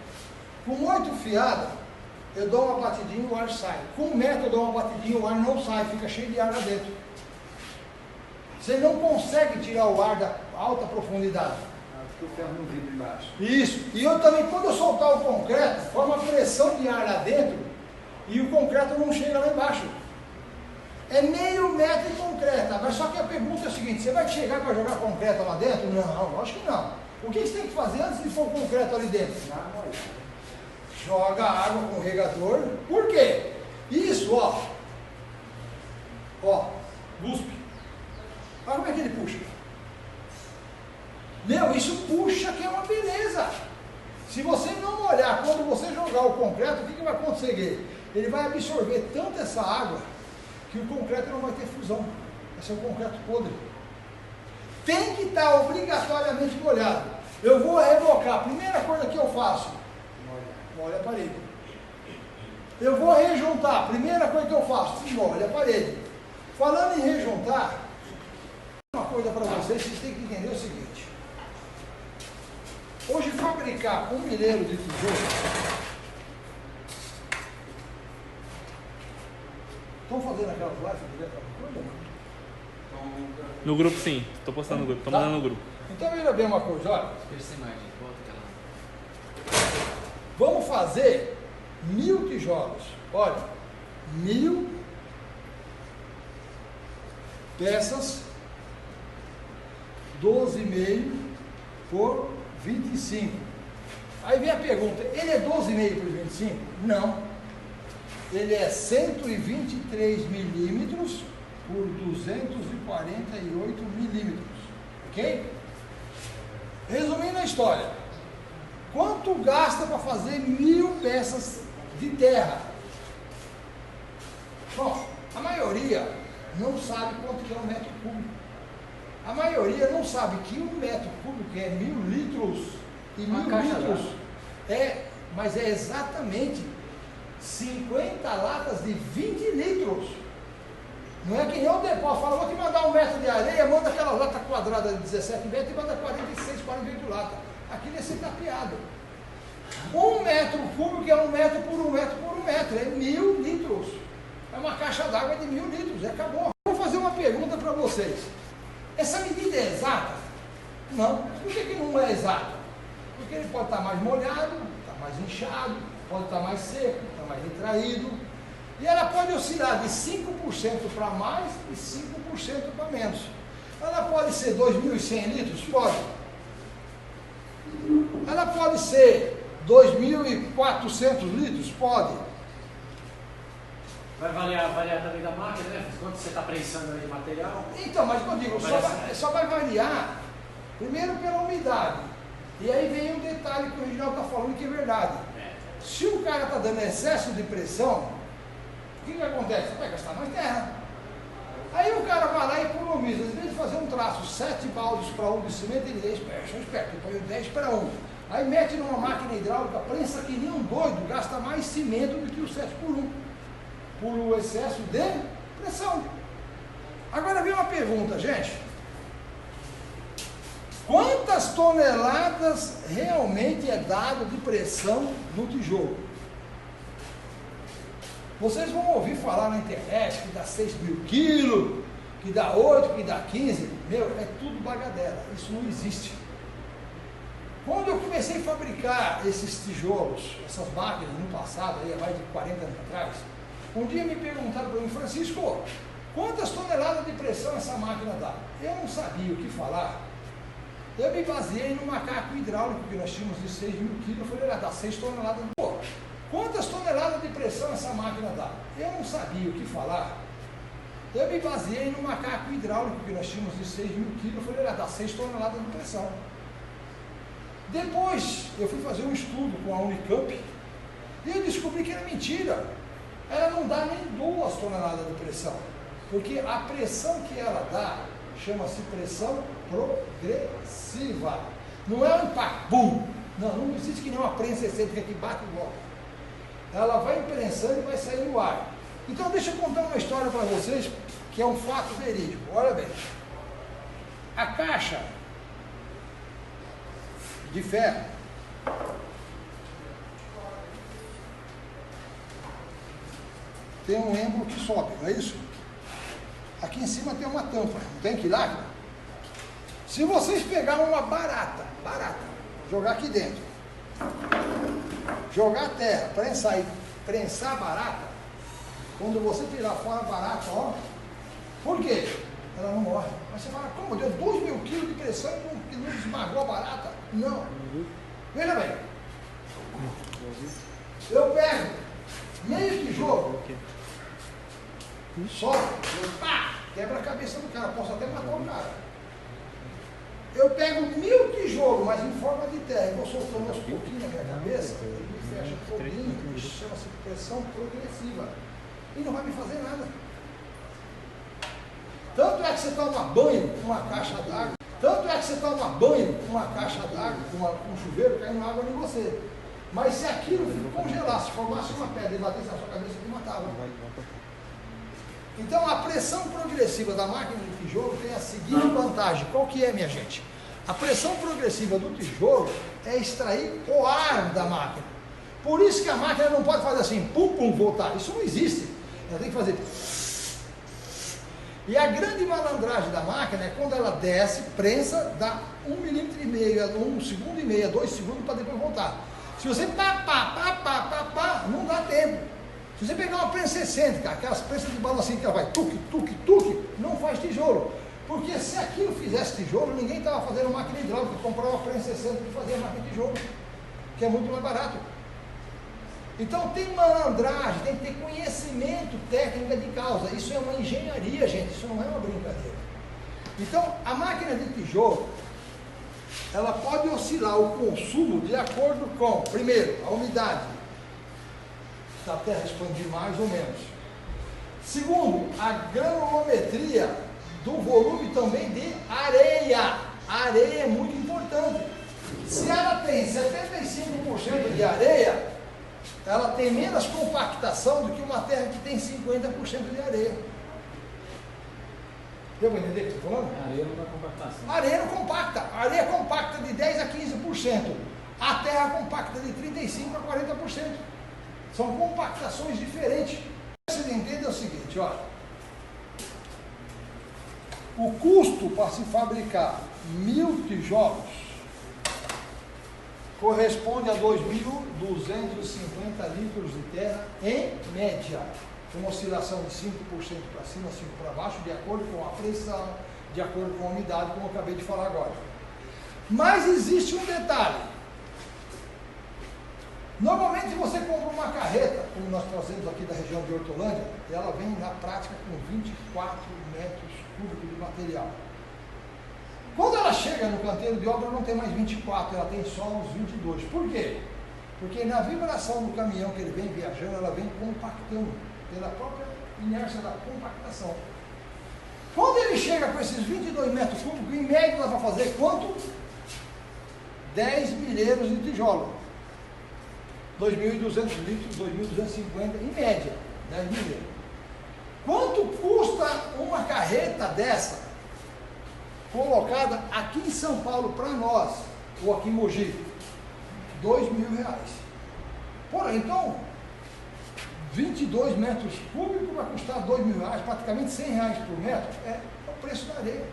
Com 8 fiadas, eu dou uma batidinha e o ar sai. Com 1 metro eu dou uma batidinha e o ar não sai, fica cheio de ar lá dentro. Você não consegue tirar o ar da alta profundidade. Porque o ferro não vibra embaixo. Isso. E eu também, quando eu soltar o concreto, forma pressão de ar lá dentro e o concreto não chega lá embaixo. É meio metro de concreto. Agora, só que a pergunta é o seguinte: você vai chegar para jogar concreto lá dentro? Não, acho que não. O que você tem que fazer antes de pôr o concreto ali dentro? Joga água com o regador. Por quê? Isso, ó. Guspe. Olha como é que ele puxa. Meu, isso puxa que é uma beleza. Se você não molhar quando você jogar o concreto, o que vai acontecer? Ele vai absorver tanto essa água que o concreto não vai ter fusão. Vai ser um concreto podre. Tem que estar obrigatoriamente molhado. Eu vou rebocar. A primeira coisa que eu faço, molha a parede. Eu vou rejuntar. A primeira coisa que eu faço, molha a parede. Falando em rejuntar, uma coisa para vocês têm que entender o seguinte. Hoje fabricar um milheiro de tijolo. Estão fazendo aquelas lives direto? No grupo sim, estou postando no grupo, estou mandando no grupo. Então veja bem uma coisa, olha. Essa imagem, volta aquela. Vamos fazer 1000 tijolos. Olha, 1000 peças, 12,5 por 25. Aí vem a pergunta, ele é 12,5 por 25? Não. Ele é 123 milímetros por 248 milímetros. Ok? Resumindo a história. Quanto gasta para fazer 1000 peças de terra? Bom, a maioria não sabe quanto que é um metro cúbico. A maioria não sabe que 1 metro cúbico é 1000 litros. E 1000 litros mas é exatamente 50 latas de 20 litros. Não é que nem o Depó fala, vou te mandar 1 metro de areia, manda aquela lata quadrada de 17 metros e manda 46, 48 latas. Aquilo é ser tapeado. 1 metro cúbico é 1 metro por 1 metro por 1 metro, é 1000 litros. É uma caixa d'água de 1000 litros, acabou. Vou fazer uma pergunta para vocês. Essa medida é exata? Não. Por que não é exata? Porque ele pode estar mais molhado, está mais inchado, pode estar mais seco, está mais retraído. E ela pode oscilar de 5% para mais e 5% para menos. Ela pode ser 2.100 litros? Pode. Ela pode ser 2.400 litros? Pode. Vai variar também da máquina, né? Quanto você está prensando aí de material? Então, mas como eu digo, só vai variar, primeiro pela umidade. E aí vem um detalhe que o Reginaldo está falando que é verdade. Se o cara está dando excesso de pressão, o que acontece? Vai gastar mais terra. Aí o cara vai lá e economiza. Às vezes de fazer um traço faço 7 baldes para 1 de cimento, ele diz, sou esperto, eu ponho 10 para 1. Aí mete numa máquina hidráulica, prensa que nem um doido, gasta mais cimento do que o 7 por 1, por o excesso de pressão. Agora vem uma pergunta, gente. Quantas toneladas realmente é dado de pressão no tijolo? Vocês vão ouvir falar na internet que dá 6.000 quilos, que dá 8, que dá 15. Meu, é tudo bagadela, isso não existe. Quando eu comecei a fabricar esses tijolos, essas máquinas no passado, aí há mais de 40 anos atrás, um dia me perguntaram para mim, Francisco, quantas toneladas de pressão essa máquina dá? Eu não sabia o que falar. Eu me baseei no macaco hidráulico que nós tínhamos de 6.000 quilos, eu falei, dá 6 toneladas. Pô, quantas toneladas de pressão essa máquina dá? Eu não sabia o que falar. Eu me baseei no macaco hidráulico que nós tínhamos de 6.000 quilos, eu falei, dá 6 toneladas de pressão. Depois eu fui fazer um estudo com a Unicamp e eu descobri que era mentira. Ela não dá nem 2 toneladas de pressão, porque a pressão que ela dá chama-se pressão progressiva. Não é um impacto, bum! Não existe que nem uma prensa excêntrica que bate e volta. Ela vai imprensando e vai sair no ar. Então deixa eu contar uma história para vocês, que é um fato verídico. Olha bem, a caixa de ferro tem um êmbolo que sobe, não é isso? Aqui em cima tem uma tampa, não tem que lá? Se vocês pegarem uma barata, jogar aqui dentro, jogar a terra, prensar a barata, quando você tirar fora a barata, ó, por quê? Ela não morre. Mas você fala, como deu 2.000 quilos de pressão que não esmagou a barata? Não. Veja bem, eu pego meio tijolo, solto, pá, quebra a cabeça do cara, posso até matar o cara. Eu pego 1.000 tijolos, mas em forma de terra, e vou soltando aos pouquinhos na minha cabeça, ele fecha um pouquinho, isso chama-se pressão progressiva, e não vai me fazer nada. Tanto é que você toma banho com uma caixa d'água, com um chuveiro caindo água em você. Mas se aquilo congelasse, formasse uma pedra e batesse na sua cabeça, te matava. Então a pressão progressiva da máquina de tijolo tem a seguinte vantagem. Qual que é, minha gente? A pressão progressiva do tijolo é extrair o ar da máquina. Por isso que a máquina não pode fazer assim, pum, pum, voltar. Isso não existe. Ela tem que fazer... E a grande malandragem da máquina é quando ela desce, prensa, dá 1,5 mm, 1,5 segundo, 2 segundos para depois voltar. Se você não dá tempo. Se você pegar uma prensa excêntrica, aquelas prensas de balancinho que ela vai tuque, não faz tijolo. Porque se aquilo fizesse tijolo, ninguém estava fazendo máquina hidráulica, comprar uma prensa excêntrica e fazer máquina de tijolo, que é muito mais barato. Então tem malandragem, tem que ter conhecimento técnico de causa. Isso é uma engenharia, gente, isso não é uma brincadeira. Então a máquina de tijolo, ela pode oscilar o consumo de acordo com, primeiro, a umidade da terra expandir mais ou menos. Segundo, a granulometria do volume também de areia. A areia é muito importante. Se ela tem 75% de areia, ela tem menos compactação do que uma terra que tem 50% de areia. Deu para entender o que eu estou falando? A areia não dá compactação. A areia não compacta. A areia compacta de 10% a 15%. A terra compacta de 35% a 40%. São compactações diferentes. Você entende é o seguinte, ó. O custo para se fabricar 1.000 tijolos corresponde a 2.250 litros de terra em média, com uma oscilação de 5% para cima, 5% para baixo, de acordo com a pressão, de acordo com a umidade, como eu acabei de falar agora. Mas existe um detalhe. Normalmente você compra uma carreta, como nós trazemos aqui da região de Hortolândia, e ela vem na prática com 24 metros cúbicos de material. Quando ela chega no canteiro de obra, não tem mais 24, ela tem só uns 22. Por quê? Porque na vibração do caminhão que ele vem viajando, ela vem compactando, pela própria inércia da compactação. Quando ele chega chega com esses 22 metros cúbicos, em média dá para fazer quanto? 10 milheiros de tijolo. 2.200 litros, 2.250 em média, 10 milheiros. Quanto custa uma carreta dessa, colocada aqui em São Paulo para nós, ou aqui em Mogi? R$2.000. Porém, então, 22 metros cúbicos vai custar R$2.000, praticamente R$100 por metro, é o preço da areia.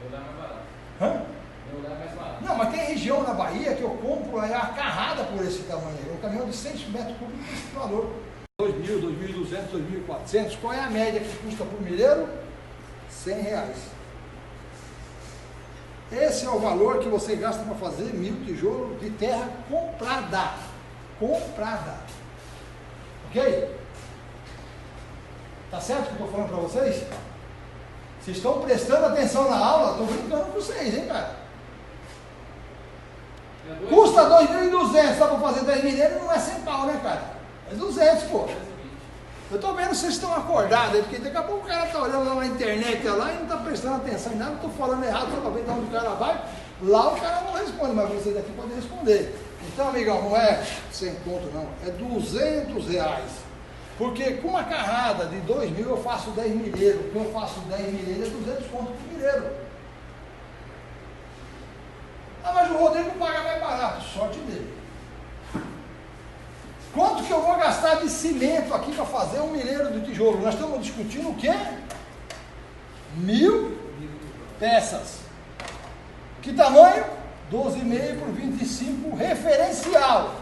Meu lugar é mais barato. Hã? Meu lugar é mais barato. Não, mas tem região na Bahia que eu compro a carrada por esse tamanho, um caminhão de 100 metros cúbicos com esse valor. 2.000, 2.200, 2.400, qual é a média que custa por milheiro? R$100. Esse é o valor que você gasta para fazer 1.000 tijolos de terra comprada. Comprada. Ok? Tá certo o que eu estou falando para vocês? Vocês estão prestando atenção na aula? Estou brincando com vocês, hein, cara? Custa 2.200, dá para fazer 10 milheiros, não é 100 pau, né, cara? É 200, pô. Eu estou vendo se vocês estão acordados aí, porque daqui a pouco o cara está olhando lá na internet lá e não está prestando atenção em nada, estou falando errado, só para ver de onde o cara vai. Lá o cara não responde, mas vocês aqui podem responder. Então, amigão, não é 100 conto não, é R$200. Porque com uma carrada de 2.000 eu faço 10 milheiros, que eu faço 10 milheiros é 200 conto por milheiro. Ah, mas o Rodrigo paga mais barato, sorte dele. Quanto que eu vou gastar de cimento aqui para fazer um milheiro de tijolo? Nós estamos discutindo o quê? 1.000 peças. Que tamanho? 12,5 por 25 referencial.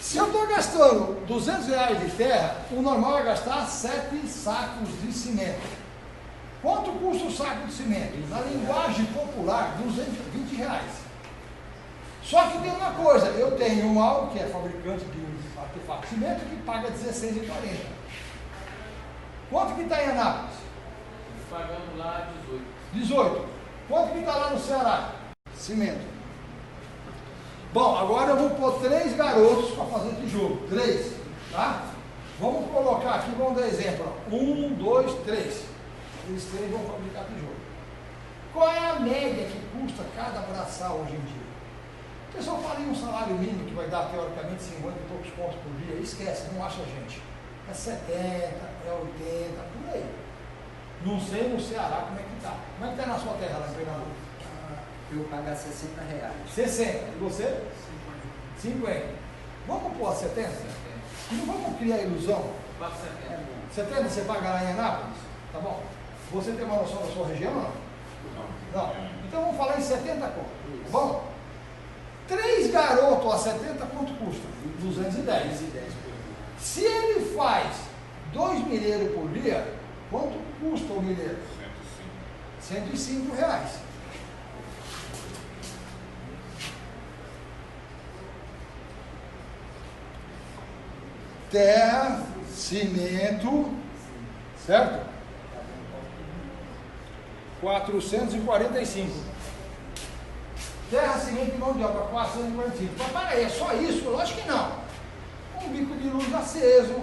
Se eu estou gastando R$200 de terra, o normal é gastar 7 sacos de cimento. Quanto custa o saco de cimento? Na linguagem popular, R$220. Só que tem uma coisa, eu tenho um Algo, que é fabricante de artefato de cimento, que paga R$16,40. Quanto que está em Anápolis? Pagando lá 18. Quanto que está lá no Ceará? Cimento. Bom, agora eu vou pôr 3 garotos para fazer tijolo. 3, tá? Vamos colocar aqui, vamos dar exemplo. 1, 2, 3. Eles 3 vão fabricar tijolo. Qual é a média que custa cada braçal hoje em dia? O pessoal fala em um salário mínimo que vai dar teoricamente 50 e poucos pontos por dia. Esquece, não acha gente. É 70, é 80, por aí. Não sei no Ceará como é que está. Como é que está na sua terra lá em Pernambuco? Eu pagar R$60. 60. E você? 50. Vamos pôr 70? Não vamos criar ilusão. 70 você paga lá em Anápolis? Tá bom. Você tem uma noção da sua região ou não? Não. Então vamos falar em 70 conto. Tá bom? 3 garotos a 70 quanto custa? 210. Se ele faz 2 milheiros por dia, quanto custa o milheiro? R$105. Terra, cimento, certo? 445. Terra, cimento e mão de obra, 445. Mas peraí, é só isso? Lógico que não. Um bico de luz aceso,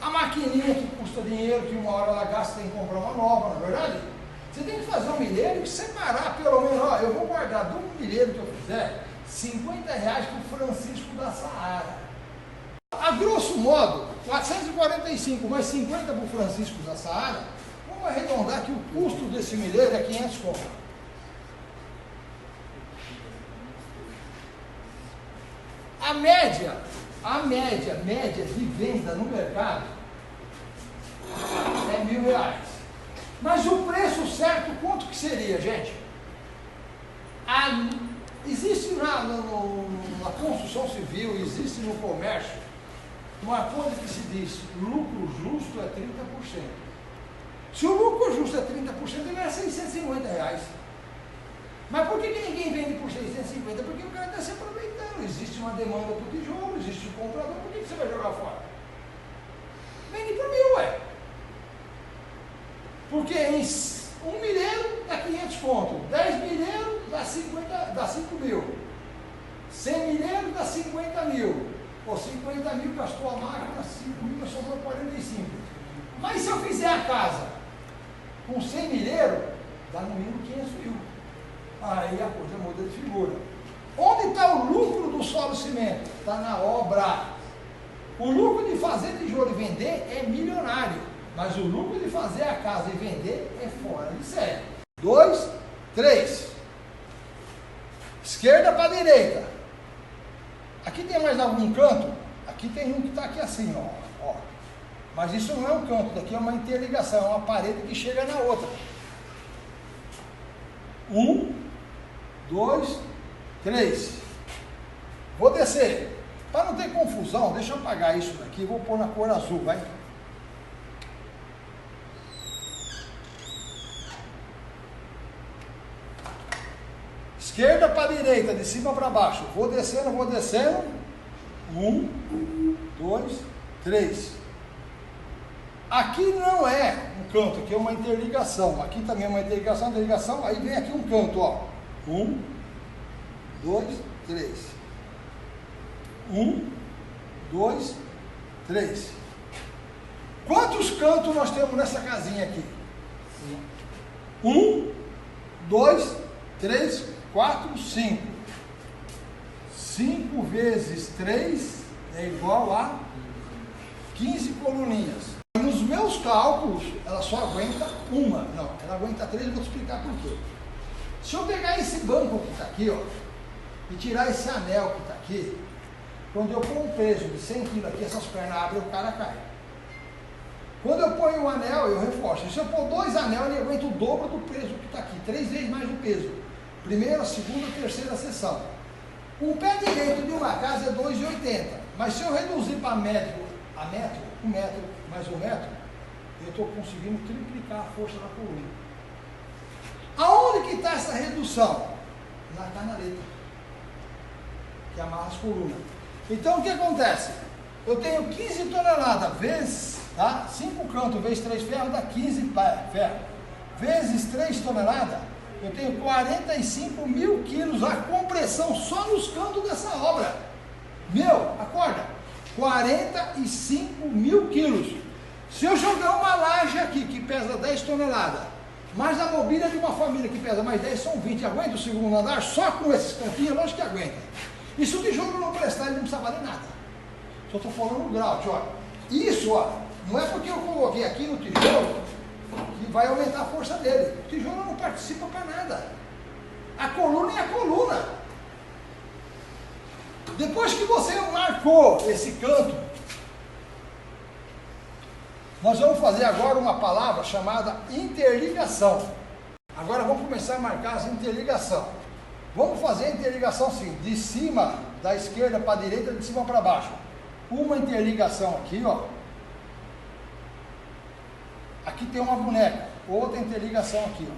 a maquininha que custa dinheiro, que uma hora ela gasta, tem que comprar uma nova, não é verdade? Você tem que fazer um milheiro e separar pelo menos, ó, eu vou guardar do milheiro que eu fizer, R$50 para o Francisco da Saara. A grosso modo, 445 mais 50 para o Francisco da Saara, vamos arredondar que o custo desse milheiro é 500 conto. A média de venda no mercado é R$1.000. Mas o preço certo, quanto que seria, gente? Existe na construção civil, existe no comércio, uma coisa que se diz, lucro justo é 30%. Se o lucro justo é 30%, ele é R$650. Mas por que ninguém vende por 650? Porque o cara está se aproveitando. Existe uma demanda por tijolo, existe um comprador, por que você vai jogar fora? Vende por 1.000, ué. Porque em 1 milheiro dá 500 conto, 10 milheiros dá 5.000, 100 milheiros dá 50.000. Pô, 50.000 gastou a máquina, 5.000 sobrou 45. Mas se eu fizer a casa Com 100 milheiros, dá no mínimo 500 mil. Aí a coisa muda de figura. Onde está o lucro do solo cimento? Está na obra. O lucro de fazer tijolo e vender é milionário, mas o lucro de fazer a casa e vender é fora de série. 2, 3. Esquerda para direita. Aqui tem mais algum canto? Aqui tem um que está aqui assim, ó. Mas isso não é um canto, daqui é uma interligação, é uma parede que chega na outra. 1, 2, 3. Vou descer. Para não ter confusão, deixa eu apagar isso daqui, vou pôr na cor azul, vai. Esquerda para direita, de cima para baixo. Vou descendo, vou descendo. 1, 2, 3. Aqui não é um canto, aqui é uma interligação. Aqui também é uma interligação, aí vem aqui um canto, ó. 1, 2, 3. 1, 2, 3. Quantos cantos nós temos nessa casinha aqui? 1, 2, 3, 4, 5. 5 vezes 3 é igual a 15 coluninhas. Nos meus cálculos, ela só aguenta uma. Não, ela aguenta 3, eu vou te explicar por quê. Se eu pegar esse banco que está aqui, ó, e tirar esse anel que está aqui, quando eu pôr um peso de 100 kg aqui, essas pernas abrem e o cara cai. Quando eu ponho um anel, eu reforço. Se eu pôr 2 anel, ele aguenta o dobro do peso que está aqui, 3 vezes mais o peso. Primeira, segunda, terceira seção. Um pé direito de uma casa é 2,80. Mas se eu reduzir para metro a metro, 1 metro mais 1 metro, eu estou conseguindo triplicar a força da coluna. Aonde que está essa redução? Na canaleta, que amarra as colunas. Então o que acontece? Eu tenho 15 toneladas vezes, tá? 5 cantos vezes 3 ferros dá 15 ferros. Vezes 3 toneladas, eu tenho 45 mil quilos a compressão só nos cantos dessa obra. Meu, acorda, 45 mil quilos. Se eu jogar uma laje aqui que pesa 10 toneladas, mais a mobília de uma família que pesa mais 10, são 20, aguenta o segundo andar só com esses cantinhos? Lógico que aguenta. E se o tijolo não prestar, ele não precisa valer nada. Só estou falando no grau, olha. Isso, ó, não é porque eu coloquei aqui no tijolo que vai aumentar a força dele. O tijolo não participa para nada. A coluna é a coluna. Depois que você marcou esse canto, nós vamos fazer agora uma palavra chamada interligação. Agora vamos começar a marcar as interligações. Vamos fazer a interligação assim, de cima, da esquerda para a direita, de cima para baixo. Uma interligação aqui, ó. Aqui tem uma boneca. Outra interligação aqui,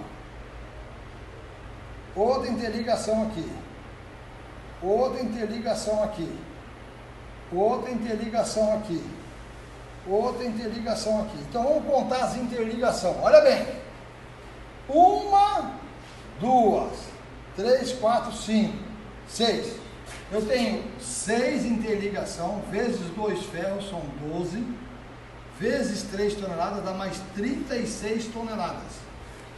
ó. Outra interligação aqui. Outra interligação aqui. Outra interligação aqui. Outra interligação aqui. Então vamos contar as interligações. Olha bem. 1, 2, 3, 4, 5, 6. Eu tenho 6 interligações, vezes 2 ferros, são 12, vezes 3 toneladas, dá mais 36 toneladas.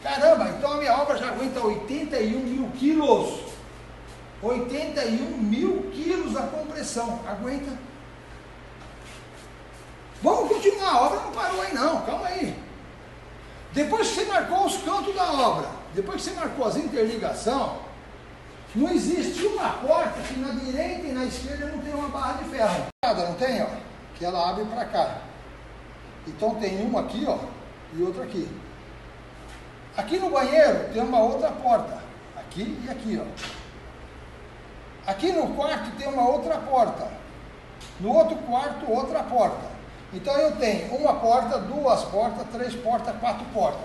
Caramba, então a minha obra já aguenta 81 mil quilos. 81 mil quilos a compressão. Aguenta. Vamos continuar, a obra não parou aí não, calma aí. Depois que você marcou os cantos da obra, depois que você marcou as interligações, não existe uma porta que na direita e na esquerda não tem uma barra de ferro. Não tem, ó, que ela abre para cá. Então tem uma aqui, ó, e outra aqui. Aqui no banheiro tem uma outra porta, aqui e aqui, ó. Aqui no quarto tem uma outra porta. No outro quarto, outra porta. Então eu tenho uma porta, 2 portas, 3 portas, 4 portas.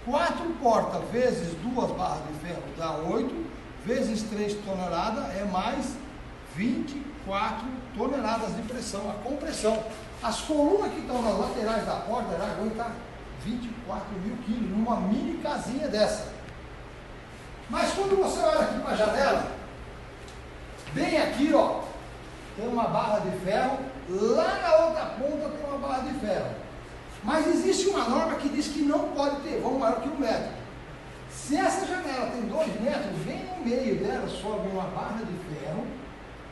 4 portas vezes 2 barras de ferro dá 8, vezes 3 toneladas é mais 24 toneladas de pressão, a compressão. As colunas que estão nas laterais da porta já aguentam 24 mil quilos numa mini casinha dessa. Mas quando você olha aqui para a janela, bem aqui, ó, tem uma barra de ferro, lá na outra ponta tem uma barra de ferro. Mas existe uma norma que diz que não pode ter vão maior que 1 metro. Se essa janela tem 2 metros, bem no meio dela sobe uma barra de ferro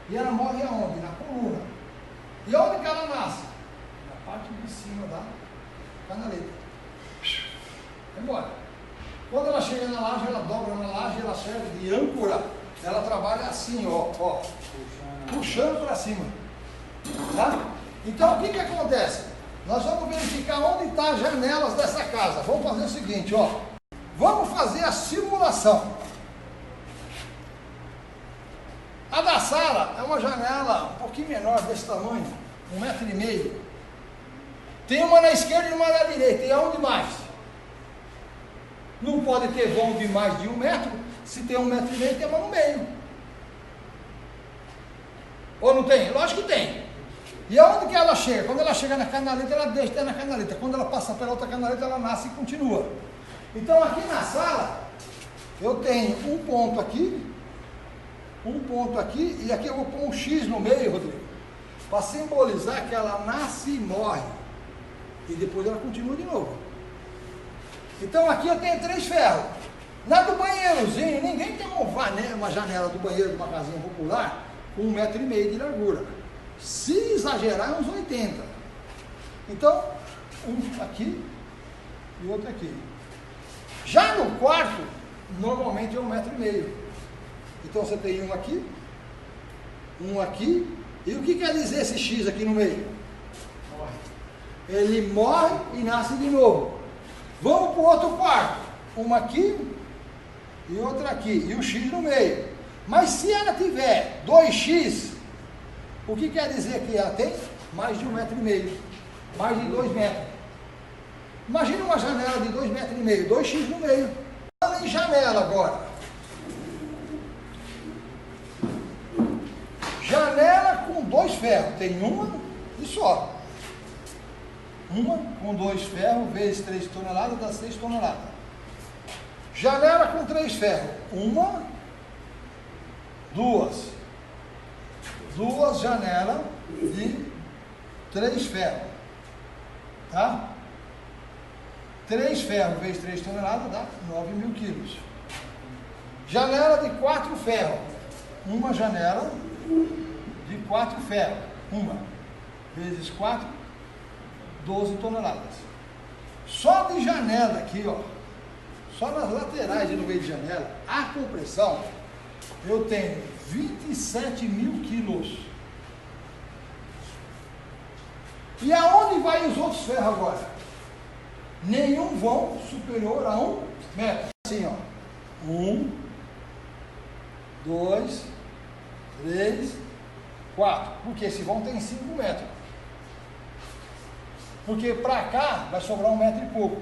e ela morre aonde? Na coluna. E onde que ela nasce? Na parte de cima da canaleta. Vai embora. Quando ela chega na laje, ela dobra na laje, ela serve de âncora. Ela trabalha assim, ó, puxando para cima. Tá? Então o que acontece? Nós vamos verificar onde estão as janelas dessa casa. Vamos fazer o seguinte, ó. Vamos fazer a simulação. A da sala é uma janela um pouquinho menor, desse tamanho, 1,5 metro. Tem uma na esquerda e uma na direita. E aonde mais? Não pode ter vão de mais de 1 metro. Se tem 1,5 metro, tem uma no meio. Ou não tem? Lógico que tem. E aonde que ela chega? Quando ela chega na canaleta, ela deixa até na canaleta. Quando ela passa pela outra canaleta, ela nasce e continua. Então aqui na sala, eu tenho um ponto aqui, e aqui eu vou pôr um X no meio, Rodrigo, para simbolizar que ela nasce e morre. E depois ela continua de novo. Então aqui eu tenho 3 ferros. Na do banheirozinho, ninguém tem uma janela do banheiro de uma casinha popular com 1,5 metro de largura. Se exagerar, é uns 80. Então, um aqui e outro aqui. Já no quarto, normalmente é 1,5 metro. Então você tem um aqui, e o que quer dizer esse X aqui no meio? Morre. Ele morre e nasce de novo. Vamos para o outro quarto, uma aqui e outra aqui, e o X no meio. Mas se ela tiver 2X, o que quer dizer que ela tem? Mais de 1,5 metro, mais de 2 metros. Imagina uma janela de 2,5 metros, 2X no meio. Falando em janela agora. Janela com 2 ferros, tem uma e só. Uma com 2 ferros, vezes 3 toneladas, dá 6 toneladas. Janela com 3 ferros, uma, duas janelas de 3 ferros, tá? 3 ferros vezes 3 toneladas dá 9.000 quilos. Janela de 4 ferros, uma janela de 4 ferros, uma vezes 4, 12 toneladas. Só de janela aqui, ó, só nas laterais e no meio de janela, a compressão, eu tenho 27.000 quilos. E aonde vai os outros ferros agora? Nenhum vão superior a 1 metro. Assim, ó. 1, 2, 3, 4. Porque esse vão tem 5 metros. Porque para cá vai sobrar 1 metro e pouco.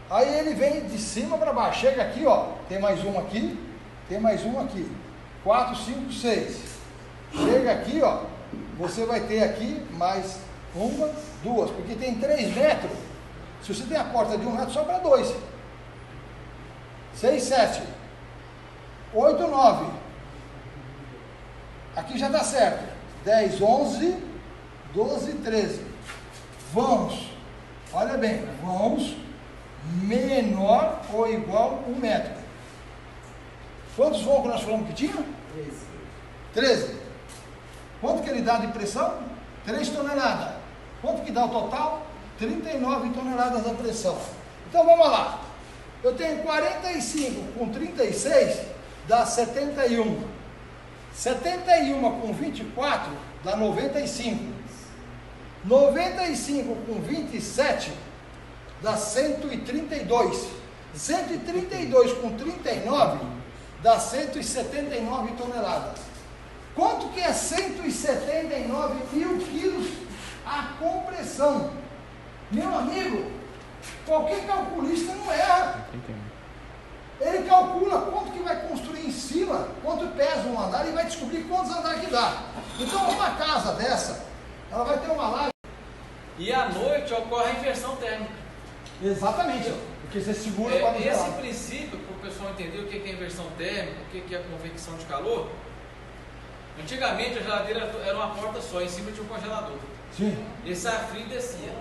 Aí ele vem de cima para baixo. Chega aqui, ó. Tem mais um aqui. Tem mais um aqui. 4, 5, 6. Chega aqui, ó. Você vai ter aqui mais uma, duas. Porque tem 3 metros. Se você tem a porta de 1 metro, sobra 2. 6, 7. 8, 9. Aqui já dá certo. 10, 11, 12, 13. Vãos. Olha bem. Vãos menor ou igual a 1 metro. Quantos vãos que nós falamos que tinha? 13. Quanto que ele dá de pressão? 3 toneladas. Quanto que dá o total? 39 toneladas da pressão. Então vamos lá. Eu tenho 45 com 36 dá 71. 71 com 24 dá 95. 95 com 27 dá 132. 132 com 39 dá 179 toneladas. Quanto que é 179.000 quilos a compressão? Meu amigo, qualquer calculista não erra. Ele calcula quanto que vai construir em cima, quanto pesa um andar e vai descobrir quantos andares que dá. Então uma casa dessa, ela vai ter uma laje. E à noite ocorre a inversão térmica. Exatamente, porque você segura para esse princípio, para o pessoal entender o que é inversão térmica, o que é convecção de calor. Antigamente a geladeira era uma porta só, em cima tinha um congelador. Sim. Esse ar frio descia.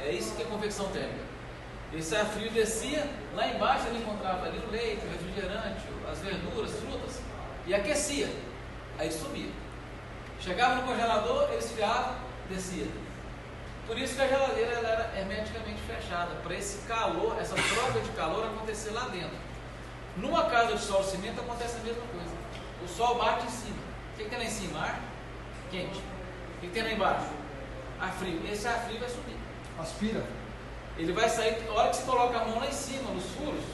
É isso que é convecção térmica. Esse ar frio descia, lá embaixo ele encontrava ali o leite, o refrigerante, as verduras, frutas, e aquecia, aí subia. Chegava no congelador, ele esfriava, descia. Por isso que a geladeira ela era hermeticamente fechada, para esse calor, essa troca de calor acontecer lá dentro. Numa casa de solo cimento acontece a mesma coisa. O sol bate em cima. O que tem lá em cima? Ar quente. O que tem lá embaixo? Ar frio. Esse ar frio vai subir. Aspira. Ele vai sair, a hora que você coloca a mão lá em cima, nos furos,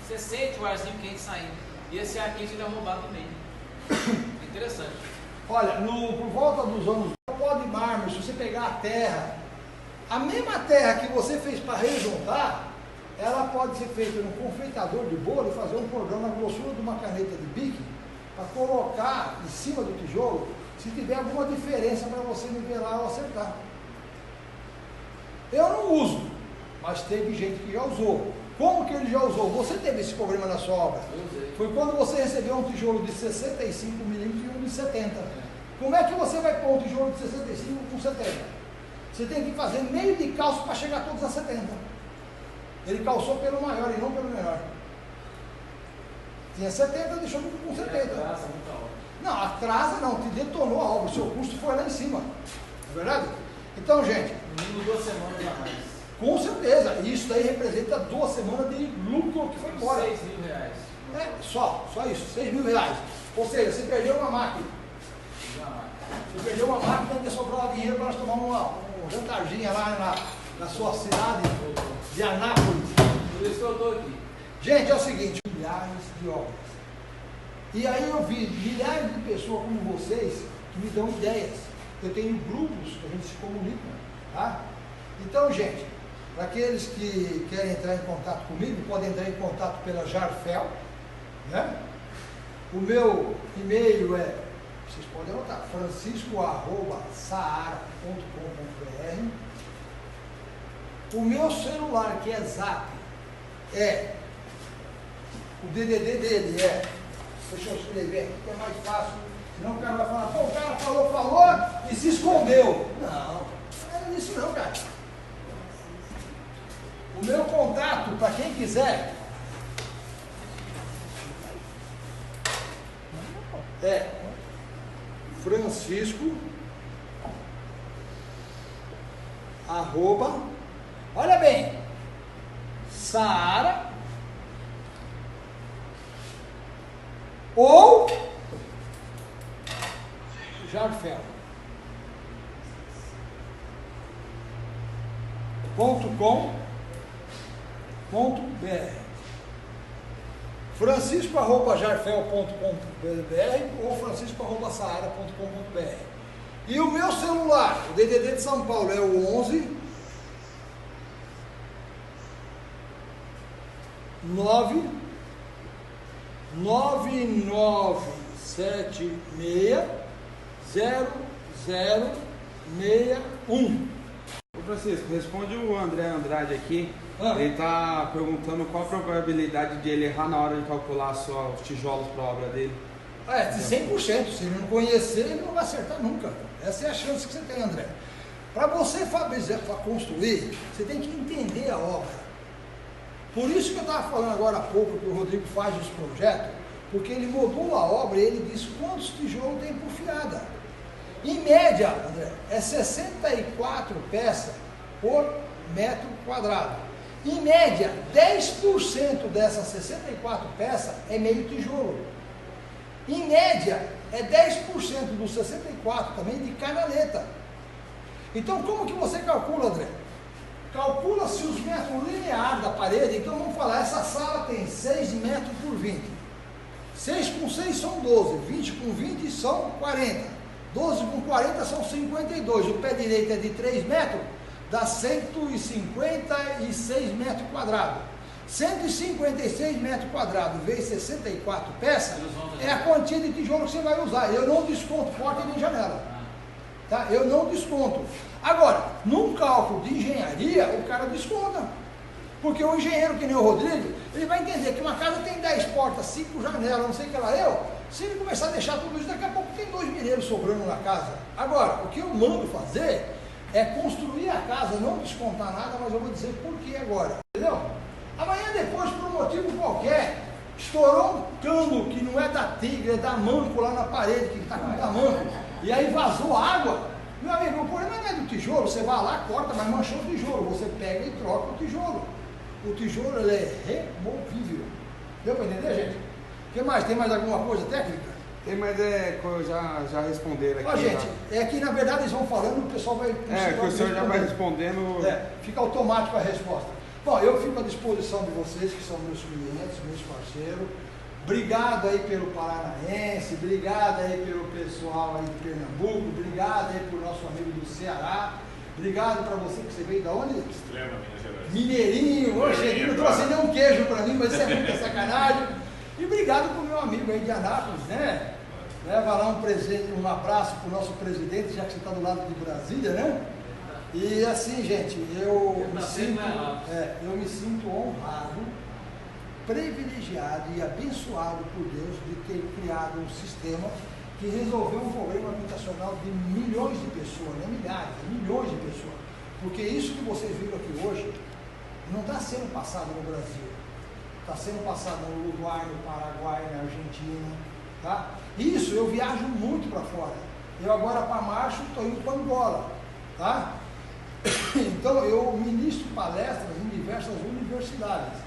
você sente o arzinho quente saindo. E esse ar quente ele é roubado do meio. Interessante. Olha, por volta dos anos, pó de mármore, se você pegar a terra, a mesma terra que você fez para rejuntar, ela pode ser feita num confeitador de bolo e fazer um cordão na grossura de uma caneta de bique, para colocar em cima do tijolo, se tiver alguma diferença para você nivelar ou acertar. Eu não uso, mas teve gente que já usou. Como que ele já usou? Você teve esse problema na sua obra? Eu usei. Foi quando você recebeu um tijolo de 65 milímetros e um de 70. Como é que você vai pôr um tijolo de 65 com 70? Você tem que fazer meio de calço para chegar todos a 70. Ele calçou pelo maior e não pelo menor. Tinha 70, deixou com 70. Não, atrasa não, te detonou a obra, o seu custo foi lá em cima. Não é verdade? Então, gente, No mínimo 2 semanas a mais. com certeza, isso daí representa 2 semanas de lucro que foi embora. 6 mil reais. É, só isso, 6 mil reais. Ou seja, você perdeu uma máquina. Você perdeu uma máquina e sobrou dinheiro para nós tomar um jantarzinha lá na sua cidade de Anápolis. Por isso que eu estou aqui. Gente, é o seguinte, milhares de obras. E aí eu vi milhares de pessoas como vocês que me dão ideias. Eu tenho grupos que a gente se comunica, tá? Então, gente, para aqueles que querem entrar em contato comigo, podem entrar em contato pela Jarfel, né? O meu e-mail é, vocês podem anotar, francisco@saara.com.br. O meu celular, que é Zap, o DDD dele é, deixa eu escrever aqui que é mais fácil, senão o cara vai falar, pô, o cara falou e se escondeu. Não é isso não, cara. O meu contato, para quem quiser, é Francisco @ olha bem, Saara ou Jarfel. .com.br francisco@jarfel.com.br ou francisco@saara.com.br. E o meu celular, o DDD de São Paulo é o 11 99976 0061. Ô Francisco, responde o André Andrade aqui. Ele está perguntando qual a probabilidade de ele errar na hora de calcular os tijolos para a obra dele. De 100%. Se ele não conhecer, ele não vai acertar nunca. Essa é a chance que você tem, André. Para você construir, você tem que entender a obra. Por isso que eu estava falando agora há pouco que o Rodrigo faz os projetos, porque ele modula a obra e ele diz quantos tijolos tem por fiada. Em média, André, é 64 peças por metro quadrado. Em média, 10% dessas 64 peças é meio tijolo. Em média, é 10% dos 64 também de canaleta. Então, como que você calcula, André? Calcula-se os metros lineares da parede. Então, vamos falar, essa sala tem 6 metros por 20. 6 com 6 são 12, 20 com 20 são 40. 12 com 40 são 52. O pé direito é de 3 metros, dá 156 metros quadrados. 156 metros quadrados vezes 64 peças é a quantia de tijolo que você vai usar. Eu não desconto porta nem janela. Tá? Eu não desconto. Agora, num cálculo de engenharia, o cara desconta. Porque o engenheiro, que nem o Rodrigo, ele vai entender que uma casa tem 10 portas, 5 janelas, não sei o que lá se ele começar a deixar tudo isso, daqui a pouco tem 2 milheiros sobrando na casa. Agora, o que eu mando fazer é construir a casa, não descontar nada, mas eu vou dizer por que agora, entendeu? Amanhã depois, por um motivo qualquer, estourou um cano que não é da Tigre, é da Manco lá na parede, que está com tamanco, e aí vazou água. Meu amigo, o problema não é do tijolo, você vai lá, corta, mas manchou o tijolo, você pega e troca o tijolo. O tijolo ele é removível. Deu para entender, gente? O que mais? Tem mais alguma coisa técnica? Tem, mas já responderam aqui. Ó, gente, é que na verdade eles vão falando, o pessoal vai... Que o senhor já vai respondendo... Fica automático a resposta. Bom, eu fico à disposição de vocês, que são meus clientes, meus parceiros. Obrigado aí pelo Paranaense, obrigado aí pelo pessoal aí de Pernambuco, obrigado aí pro nosso amigo do Ceará, obrigado para você que você veio da onde? Extrema, Minas Gerais. Mineirinho, hoje não trouxe nem um queijo para mim, mas isso é muita sacanagem. E obrigado pro meu amigo aí de Anápolis, né? Leva lá um presente, um abraço pro nosso presidente, já que você está do lado de Brasília, né? E assim, gente, eu me sinto honrado, privilegiado e abençoado por Deus de ter criado um sistema que resolveu um problema habitacional de milhões de pessoas, não é milhares, é milhões de pessoas. Porque isso que vocês viram aqui hoje não está sendo passado no Brasil, está sendo passado no Uruguai, no Paraguai, na Argentina, tá? Isso, eu viajo muito para fora. Eu agora para março estou indo para Angola, tá? Então eu ministro palestras em diversas universidades.